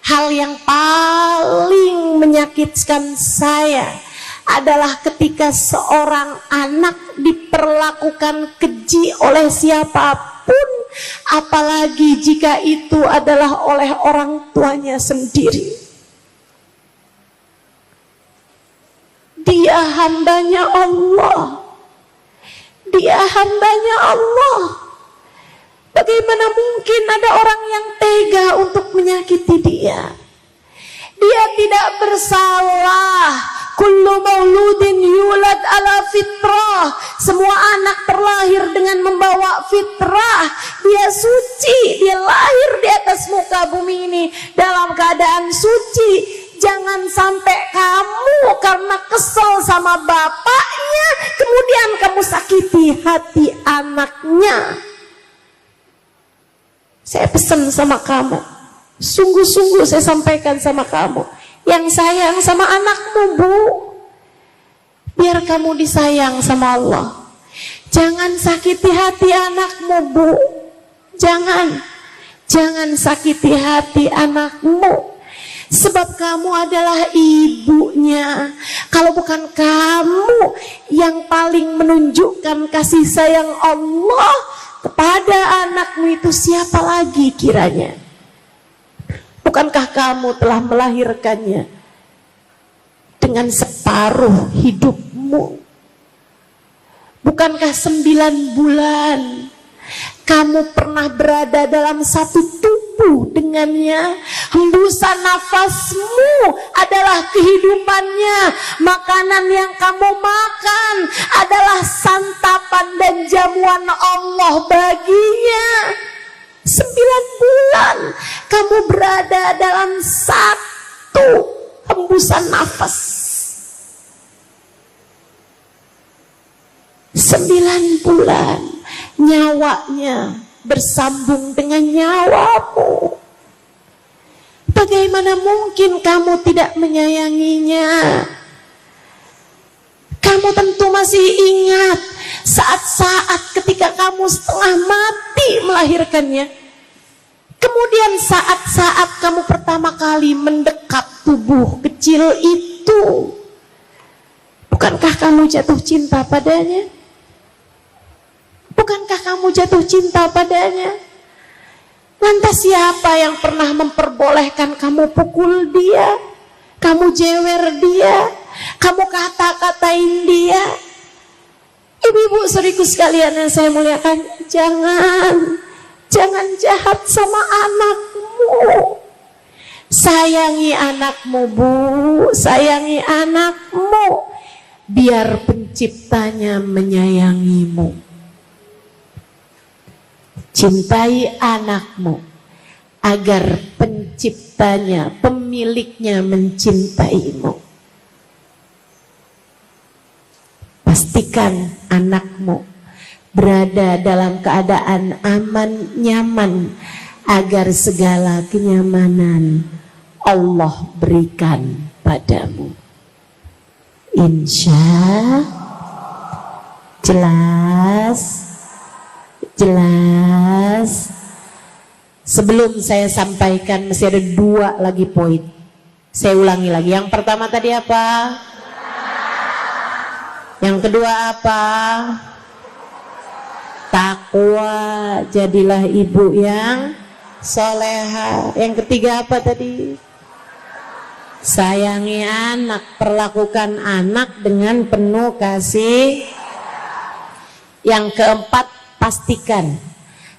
[SPEAKER 1] hal yang paling menyakitkan saya adalah ketika seorang anak diperlakukan keji oleh siapapun, apalagi jika itu adalah oleh orang tuanya sendiri. Dia hambanya Allah. Bagaimana mungkin ada orang yang tega untuk menyakiti dia? Dia tidak bersalah. Kullu mauludin yulad ala fitrah. Semua anak terlahir dengan membawa fitrah. Dia suci, dia lahir di atas muka bumi ini dalam keadaan suci. Jangan sampai kamu karena kesel sama bapaknya, kemudian kamu sakiti hati anaknya. Saya pesan sama kamu, sungguh-sungguh saya sampaikan sama kamu, yang sayang sama anakmu, Bu, biar kamu disayang sama Allah. Jangan sakiti hati anakmu, Bu. Jangan sakiti hati anakmu. Sebab kamu adalah ibunya. Kalau bukan kamu yang paling menunjukkan kasih sayang Allah kepada anakmu, itu siapa lagi kiranya? Bukankah kamu telah melahirkannya dengan separuh hidupmu? Bukankah 9 bulan kamu pernah berada dalam satu tubuh dengannya? Hembusan nafasmu adalah kehidupannya. Makanan yang kamu makan adalah santapan dan jamuan Allah baginya. 9 bulan kamu berada dalam satu hembusan nafas. 9 bulan nyawanya bersambung dengan nyawamu. Bagaimana mungkin kamu tidak menyayanginya? Kamu tentu masih ingat saat-saat ketika kamu setengah mati melahirkannya. Kemudian saat-saat kamu pertama kali mendekat tubuh kecil itu, bukankah kamu jatuh cinta padanya? Bukankah kamu jatuh cinta padanya? Lantas siapa yang pernah memperbolehkan kamu pukul dia, kamu jewer dia, kamu kata-katain dia? Ibu-ibu saudariku sekalian yang saya muliakan, jangan jahat sama anakmu. Sayangi anakmu, Bu, sayangi anakmu, biar penciptanya menyayangimu. Cintai anakmu agar penciptanya, pemiliknya mencintaimu. Pastikan anakmu berada dalam keadaan aman, nyaman, agar segala kenyamanan Allah berikan padamu. Insya jelas. Sebelum saya sampaikan masih ada 2 lagi poin. Saya ulangi lagi. Yang pertama tadi apa? Yang kedua apa? Takwa, jadilah ibu yang soleha. Yang ketiga apa tadi? Sayangi anak, perlakukan anak dengan penuh kasih. Yang keempat, pastikan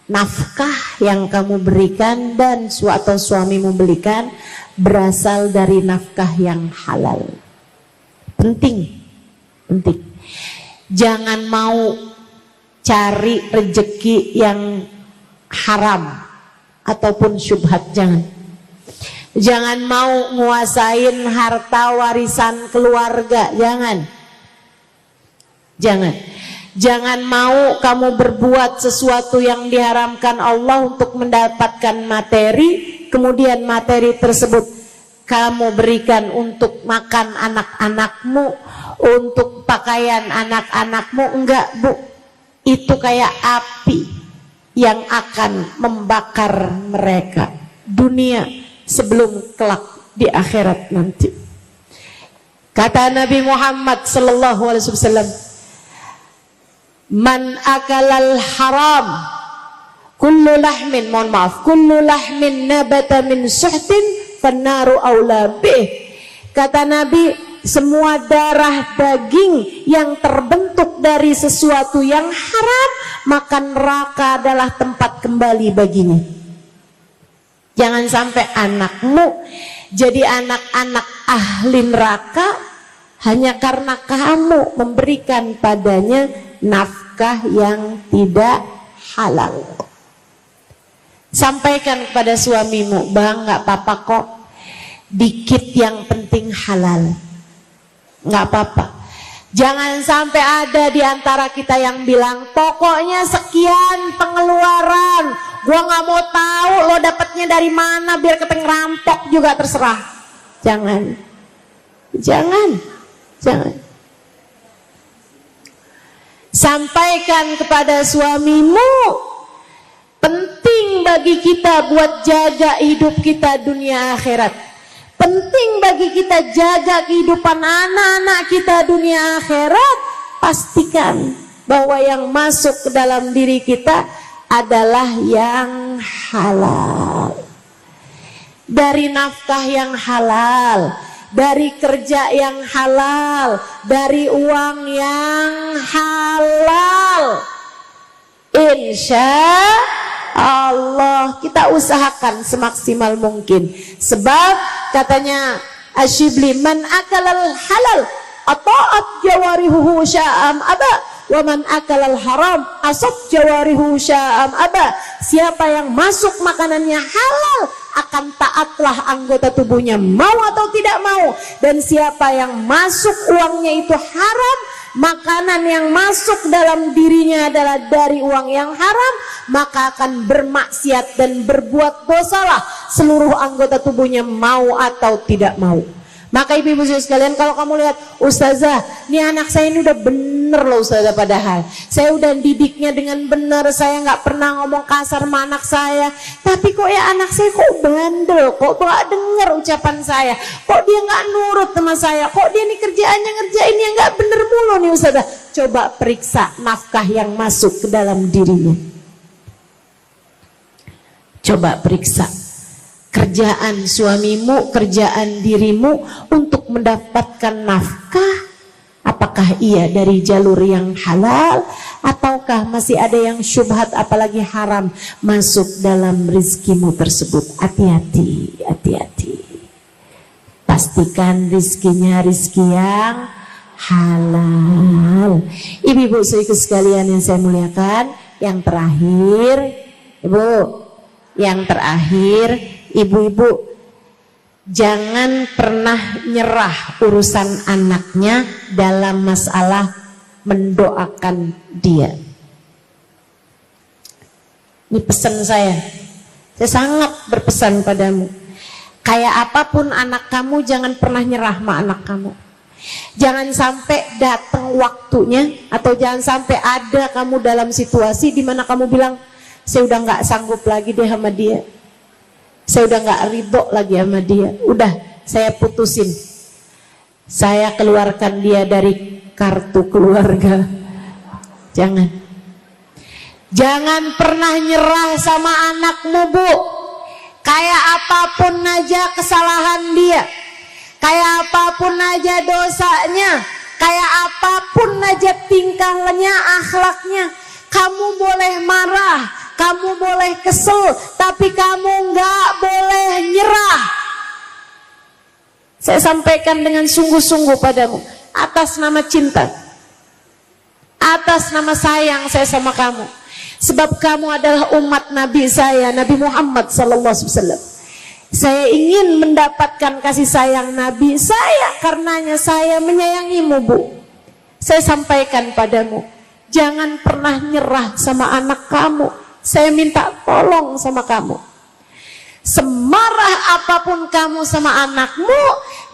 [SPEAKER 1] nafkah yang kamu berikan dan atau suamimu berikan berasal dari nafkah yang halal. Penting. Jangan mau cari rejeki yang haram ataupun syubhat, jangan mau nguasain harta warisan keluarga, jangan mau kamu berbuat sesuatu yang diharamkan Allah untuk mendapatkan materi, kemudian materi tersebut kamu berikan untuk makan anak-anakmu, untuk pakaian anak-anakmu. Enggak, Bu, itu kayak api yang akan membakar mereka dunia sebelum kelak di akhirat nanti. Kata Nabi Muhammad sallallahu alaihi wasallam, man akalal haram kullu lahmin nabata min suhtin fannaru aula bih. Kata Nabi, semua darah daging yang terbentuk dari sesuatu yang haram, maka neraka adalah tempat kembali baginya. Jangan sampai anakmu jadi anak-anak ahli neraka hanya karena kamu memberikan padanya nafkah yang tidak halal. Sampaikan kepada suamimu, Bang, gak apa-apa kok, dikit yang penting halal, gak apa-apa. Jangan sampai ada di antara kita yang bilang, pokoknya sekian pengeluaran, gua gak mau tahu lo dapatnya dari mana, biar keteng rampok juga terserah. Jangan. Sampaikan kepada suamimu, penting bagi kita buat jaga hidup kita dunia akhirat. penting bagi kita jaga kehidupan anak-anak kita dunia akhirat, pastikan bahwa yang masuk ke dalam diri kita adalah yang halal. Dari nafkah yang halal, dari kerja yang halal, dari uang yang halal. Insya Allah kita usahakan semaksimal mungkin. Sebab katanya Asyibli, man akalal halal ata'at jawarihuhu sya'am aba, wa man akalal haram asab jawarihuhu sya'am aba. Siapa yang masuk makanannya halal, akan taatlah anggota tubuhnya mau atau tidak mau. Dan siapa yang masuk uangnya itu haram, makanan yang masuk dalam dirinya adalah dari uang yang haram, maka akan bermaksiat dan berbuat dosalah seluruh anggota tubuhnya mau atau tidak mau. Maka ibu-ibu sekalian, kalau kamu lihat, Ustazah, ini anak saya ini udah bener loh Ustazah, padahal saya udah didiknya dengan benar, saya nggak pernah ngomong kasar sama anak saya, tapi kok ya anak saya kok bandel, kok nggak denger ucapan saya, kok dia nggak nurut sama saya, kok dia nih kerjaannya ngerjain yang nggak bener mulu nih Ustazah. Coba periksa nafkah yang masuk ke dalam dirinya. Coba periksa kerjaan suamimu, kerjaan dirimu untuk mendapatkan nafkah. Apakah ia dari jalur yang halal, ataukah masih ada yang syubhat apalagi haram masuk dalam rizkimu tersebut? Hati-hati, hati-hati. Pastikan rizkinya rizki yang halal. Ibu-ibu sekalian yang saya muliakan, yang terakhir, ibu-ibu, jangan pernah nyerah urusan anaknya dalam masalah mendoakan dia. Ini pesan saya sangat berpesan padamu. Kayak apapun anak kamu, jangan pernah nyerah sama anak kamu. Jangan sampai datang waktunya, atau jangan sampai ada kamu dalam situasi di mana kamu bilang, saya udah nggak sanggup lagi deh sama dia, saya udah nggak ridho lagi sama dia, udah saya putusin, saya keluarkan dia dari kartu keluarga. Jangan pernah nyerah sama anakmu, Bu. Kayak apapun aja kesalahan dia, kayak apapun aja dosanya, kayak apapun aja tingkahnya, akhlaknya, kamu boleh marah, kamu boleh kesel, tapi kamu nggak boleh nyerah. Saya sampaikan dengan sungguh-sungguh padamu, atas nama cinta, atas nama sayang saya sama kamu. Sebab kamu adalah umat Nabi saya, Nabi Muhammad SAW. Saya ingin mendapatkan kasih sayang Nabi saya, karenanya saya menyayangimu, Bu. Saya sampaikan padamu, jangan pernah nyerah sama anak kamu. Saya minta tolong sama kamu. Semarah apapun kamu sama anakmu,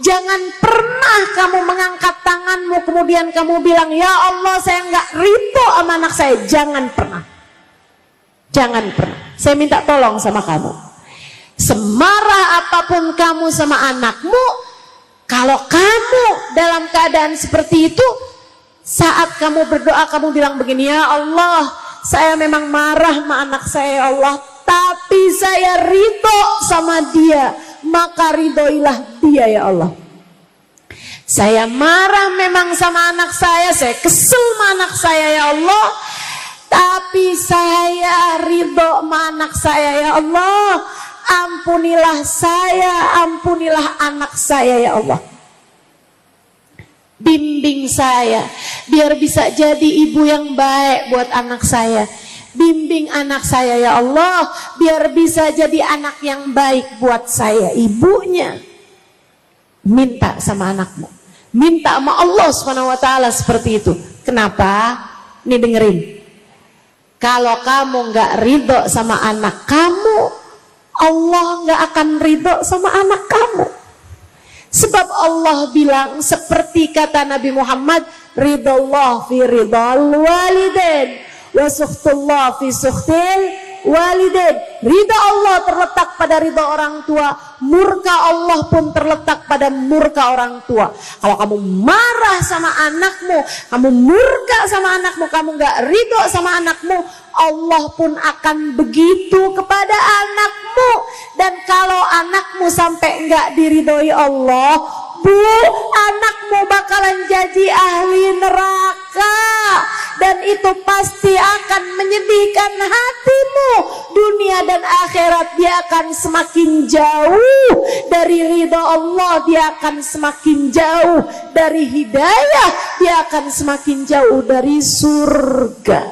[SPEAKER 1] jangan pernah kamu mengangkat tanganmu kemudian kamu bilang, ya Allah saya nggak ridho sama anak saya. Jangan pernah. Jangan pernah. Saya minta tolong sama kamu. Semarah apapun kamu sama anakmu, kalau kamu dalam keadaan seperti itu, saat kamu berdoa kamu bilang begini, ya Allah, saya memang marah sama anak saya ya Allah, tapi saya ridho sama dia, maka ridhoilah dia ya Allah. Saya marah memang sama anak saya kesel sama anak saya ya Allah, tapi saya ridho sama anak saya ya Allah. Ampunilah saya, ampunilah anak saya ya Allah. Bimbing saya biar bisa jadi ibu yang baik buat anak saya. Bimbing anak saya ya Allah biar bisa jadi anak yang baik buat saya, ibunya. Minta sama anakmu, minta sama Allah SWT seperti itu. Kenapa? Ini dengerin. Kalau kamu nggak ridho sama anak kamu, Allah nggak akan ridho sama anak kamu. Sebab Allah bilang seperti kata Nabi Muhammad, ridallah fi ridal walidain wa sukhtullah fi sukhtil walidain. Ridha Allah terletak pada ridha orang tua, murka Allah pun terletak pada murka orang tua. Kalau kamu marah sama anakmu, kamu murka sama anakmu, kamu gak ridho sama anakmu, Allah pun akan begitu kepada anakmu. Dan kalau anakmu sampai gak diridhoi Allah, Bu, anakmu bakalan jadi ahli neraka. Dan itu pasti akan menyedihkan hatimu. Dunia dan akhirat dia akan semakin jauh dari ridha Allah, dia akan semakin jauh dari hidayah, dia akan semakin jauh dari surga.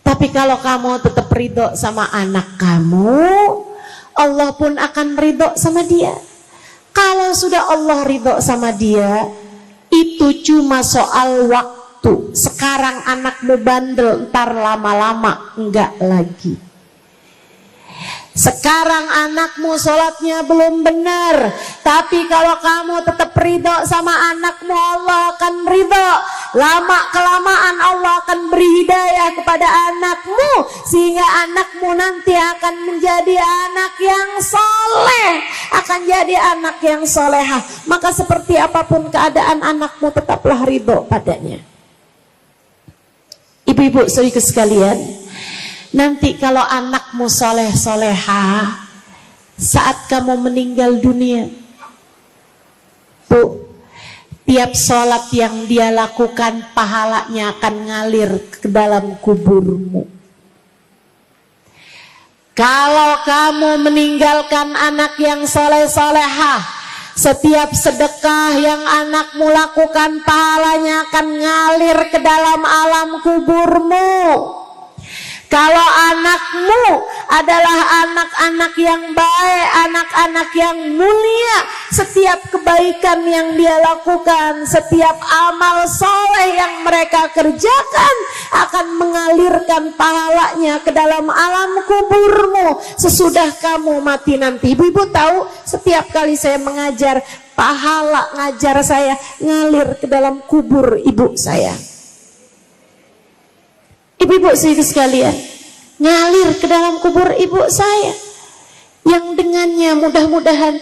[SPEAKER 1] Tapi kalau kamu tetap ridho sama anak kamu, Allah pun akan ridho sama dia. Kalau sudah Allah ridho sama dia, itu cuma soal waktu. Sekarang anakmu bandel, ntar lama-lama enggak lagi. Sekarang anakmu sholatnya belum benar, tapi kalau kamu tetap ridho sama anakmu, Allah akan ridho. Lama kelamaan Allah akan beri hidayah kepada anakmu, sehingga anakmu nanti akan menjadi anak yang soleh, akan jadi anak yang solehah. Maka seperti apapun keadaan anakmu, tetaplah ridho padanya. Ibu-ibu saudaraku sekalian, nanti kalau anakmu soleh soleha, saat kamu meninggal dunia, Bu, tiap sholat yang dia lakukan pahalanya akan ngalir ke dalam kuburmu. Kalau kamu meninggalkan anak yang soleh soleha, setiap sedekah yang anakmu lakukan pahalanya akan ngalir ke dalam alam kuburmu. Kalau anakmu adalah anak-anak yang baik, anak-anak yang mulia, setiap kebaikan yang dia lakukan, setiap amal soleh yang mereka kerjakan akan mengalirkan pahalanya ke dalam alam kuburmu sesudah kamu mati nanti. Ibu-ibu tahu, setiap kali saya mengajar, pahala ngajar saya ngalir ke dalam kubur ibu saya. Ibu-ibu sekalian, ngalir ke dalam kubur ibu saya, yang dengannya mudah-mudahan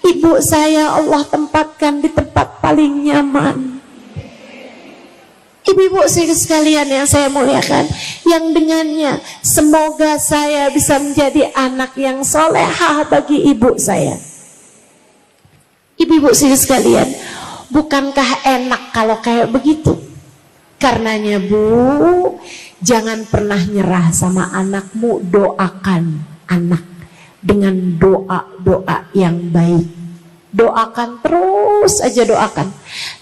[SPEAKER 1] ibu saya Allah tempatkan di tempat paling nyaman. Ibu-ibu sekalian yang saya muliakan, yang dengannya semoga saya bisa menjadi anak yang solehah bagi ibu saya. Ibu-ibu sekalian, bukankah enak kalau kayak begitu? Karenanya Bu, jangan pernah nyerah sama anakmu, doakan anak dengan doa-doa yang baik. Doakan terus aja, doakan.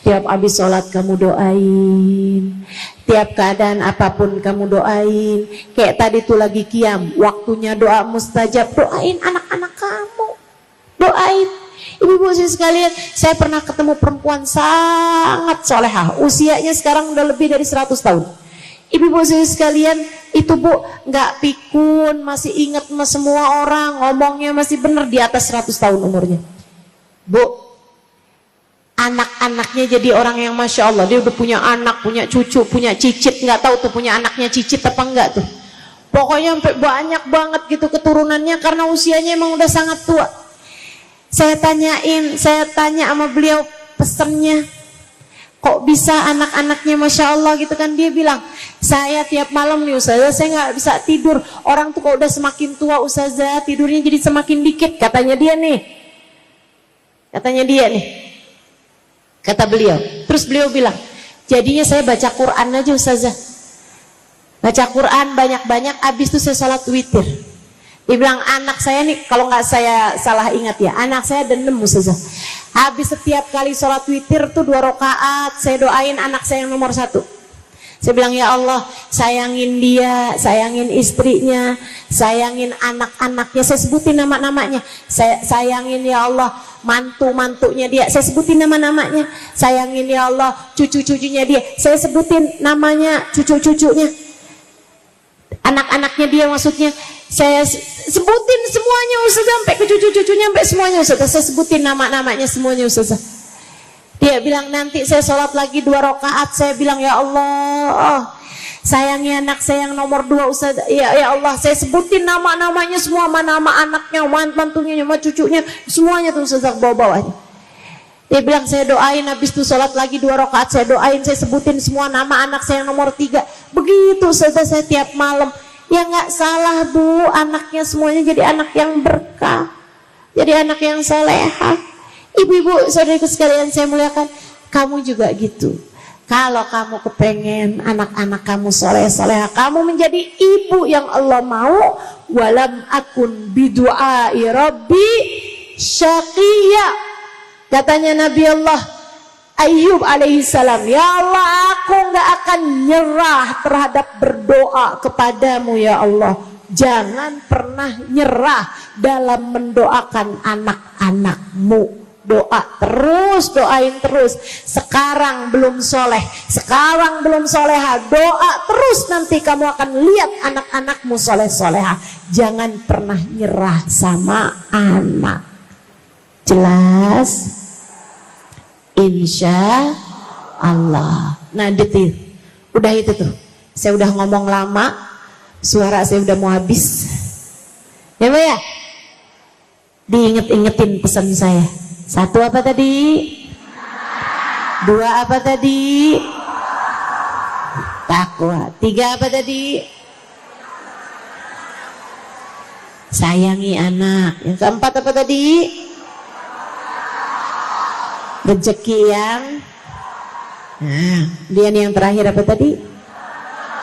[SPEAKER 1] Tiap habis sholat kamu doain, tiap keadaan apapun kamu doain. Kayak tadi tuh lagi qiyam, waktunya doa mustajab, doain anak-anak kamu, doain. Ibu-ibu sekalian, saya pernah ketemu perempuan sangat solehah, usianya sekarang udah lebih dari 100 tahun. Ibu-ibu sekalian, itu Bu nggak pikun, masih ingat sama semua orang, ngomongnya masih benar, di atas 100 tahun umurnya. Bu, anak-anaknya jadi orang yang Masya Allah, dia udah punya anak, punya cucu, punya cicit, nggak tahu tuh punya anaknya cicit apa enggak tuh. Pokoknya sampai banyak banget gitu keturunannya, karena usianya emang udah sangat tua. Saya tanya sama beliau pesennya, kok bisa anak-anaknya Masya Allah gitu kan. Dia bilang, saya tiap malam nih Ustazah, saya nggak bisa tidur. Orang tuh kalau udah semakin tua Ustazah, tidurnya jadi semakin dikit, katanya dia nih. Kata beliau. Terus beliau bilang, jadinya saya baca Quran aja Ustazah. Baca Quran banyak-banyak, abis itu saya sholat witir. Dia bilang, anak saya nih, kalau nggak saya salah ingat ya, anak saya ada 6 Ustazah. Habis setiap kali sholat witir tuh 2 rakaat, saya doain anak saya yang nomor 1. Saya bilang, ya Allah, sayangin dia, sayangin istrinya, sayangin anak-anaknya, saya sebutin nama-namanya. Sayangin ya Allah mantu-mantunya dia, saya sebutin nama-namanya. Sayangin ya Allah cucu-cucunya dia, saya sebutin namanya cucu-cucunya. Anak-anaknya dia maksudnya, saya sebutin semuanya Ustaz, sampai ke cucu-cucunya, sampai semuanya Ustaz, saya sebutin nama-namanya semuanya Ustaz. Dia bilang, nanti saya sholat lagi 2 rakaat, saya bilang, ya Allah, Sayangi anak saya yang nomor 2 Ustaz. Ya Allah, saya sebutin nama-namanya semua, nama anaknya, mantunya, sama cucunya, semuanya tuh Ustaz bawa-bawa aja. Dia bilang saya doain, habis itu sholat lagi 2 rakaat saya doain, saya sebutin semua nama anak saya yang nomor 3. Begitu Ustaz saya tiap malam. Ya nggak salah Bu, anaknya semuanya jadi anak yang berkah, jadi anak yang salehah. Ibu-ibu saudariku sekalian saya muliakan, kamu juga gitu. Kalau kamu kepengen anak-anak kamu soleh-solehah, kamu menjadi ibu yang Allah mau. Walam akun bidu'ai rabbi syaqiyya. Katanya Nabi Allah Ayyub alaihissalam, ya Allah, aku gak akan nyerah terhadap berdoa kepadamu ya Allah. Jangan pernah nyerah dalam mendoakan anak-anakmu. Doa terus, doain terus. Sekarang belum soleh, sekarang belum soleha, doa terus, nanti kamu akan lihat anak-anakmu soleh-soleha. Jangan pernah nyerah sama anak. Jelas? Insya Allah. Nah detil, udah itu tuh. Saya udah ngomong lama, suara saya udah mau habis. Ya Mbak ya? Diinget-ingetin pesan saya. 1 apa tadi? 2 apa tadi? Takwa. 3 apa tadi? Sayangi anak. Yang keempat apa tadi? Rezeki yang. Nah, dia yang terakhir apa tadi?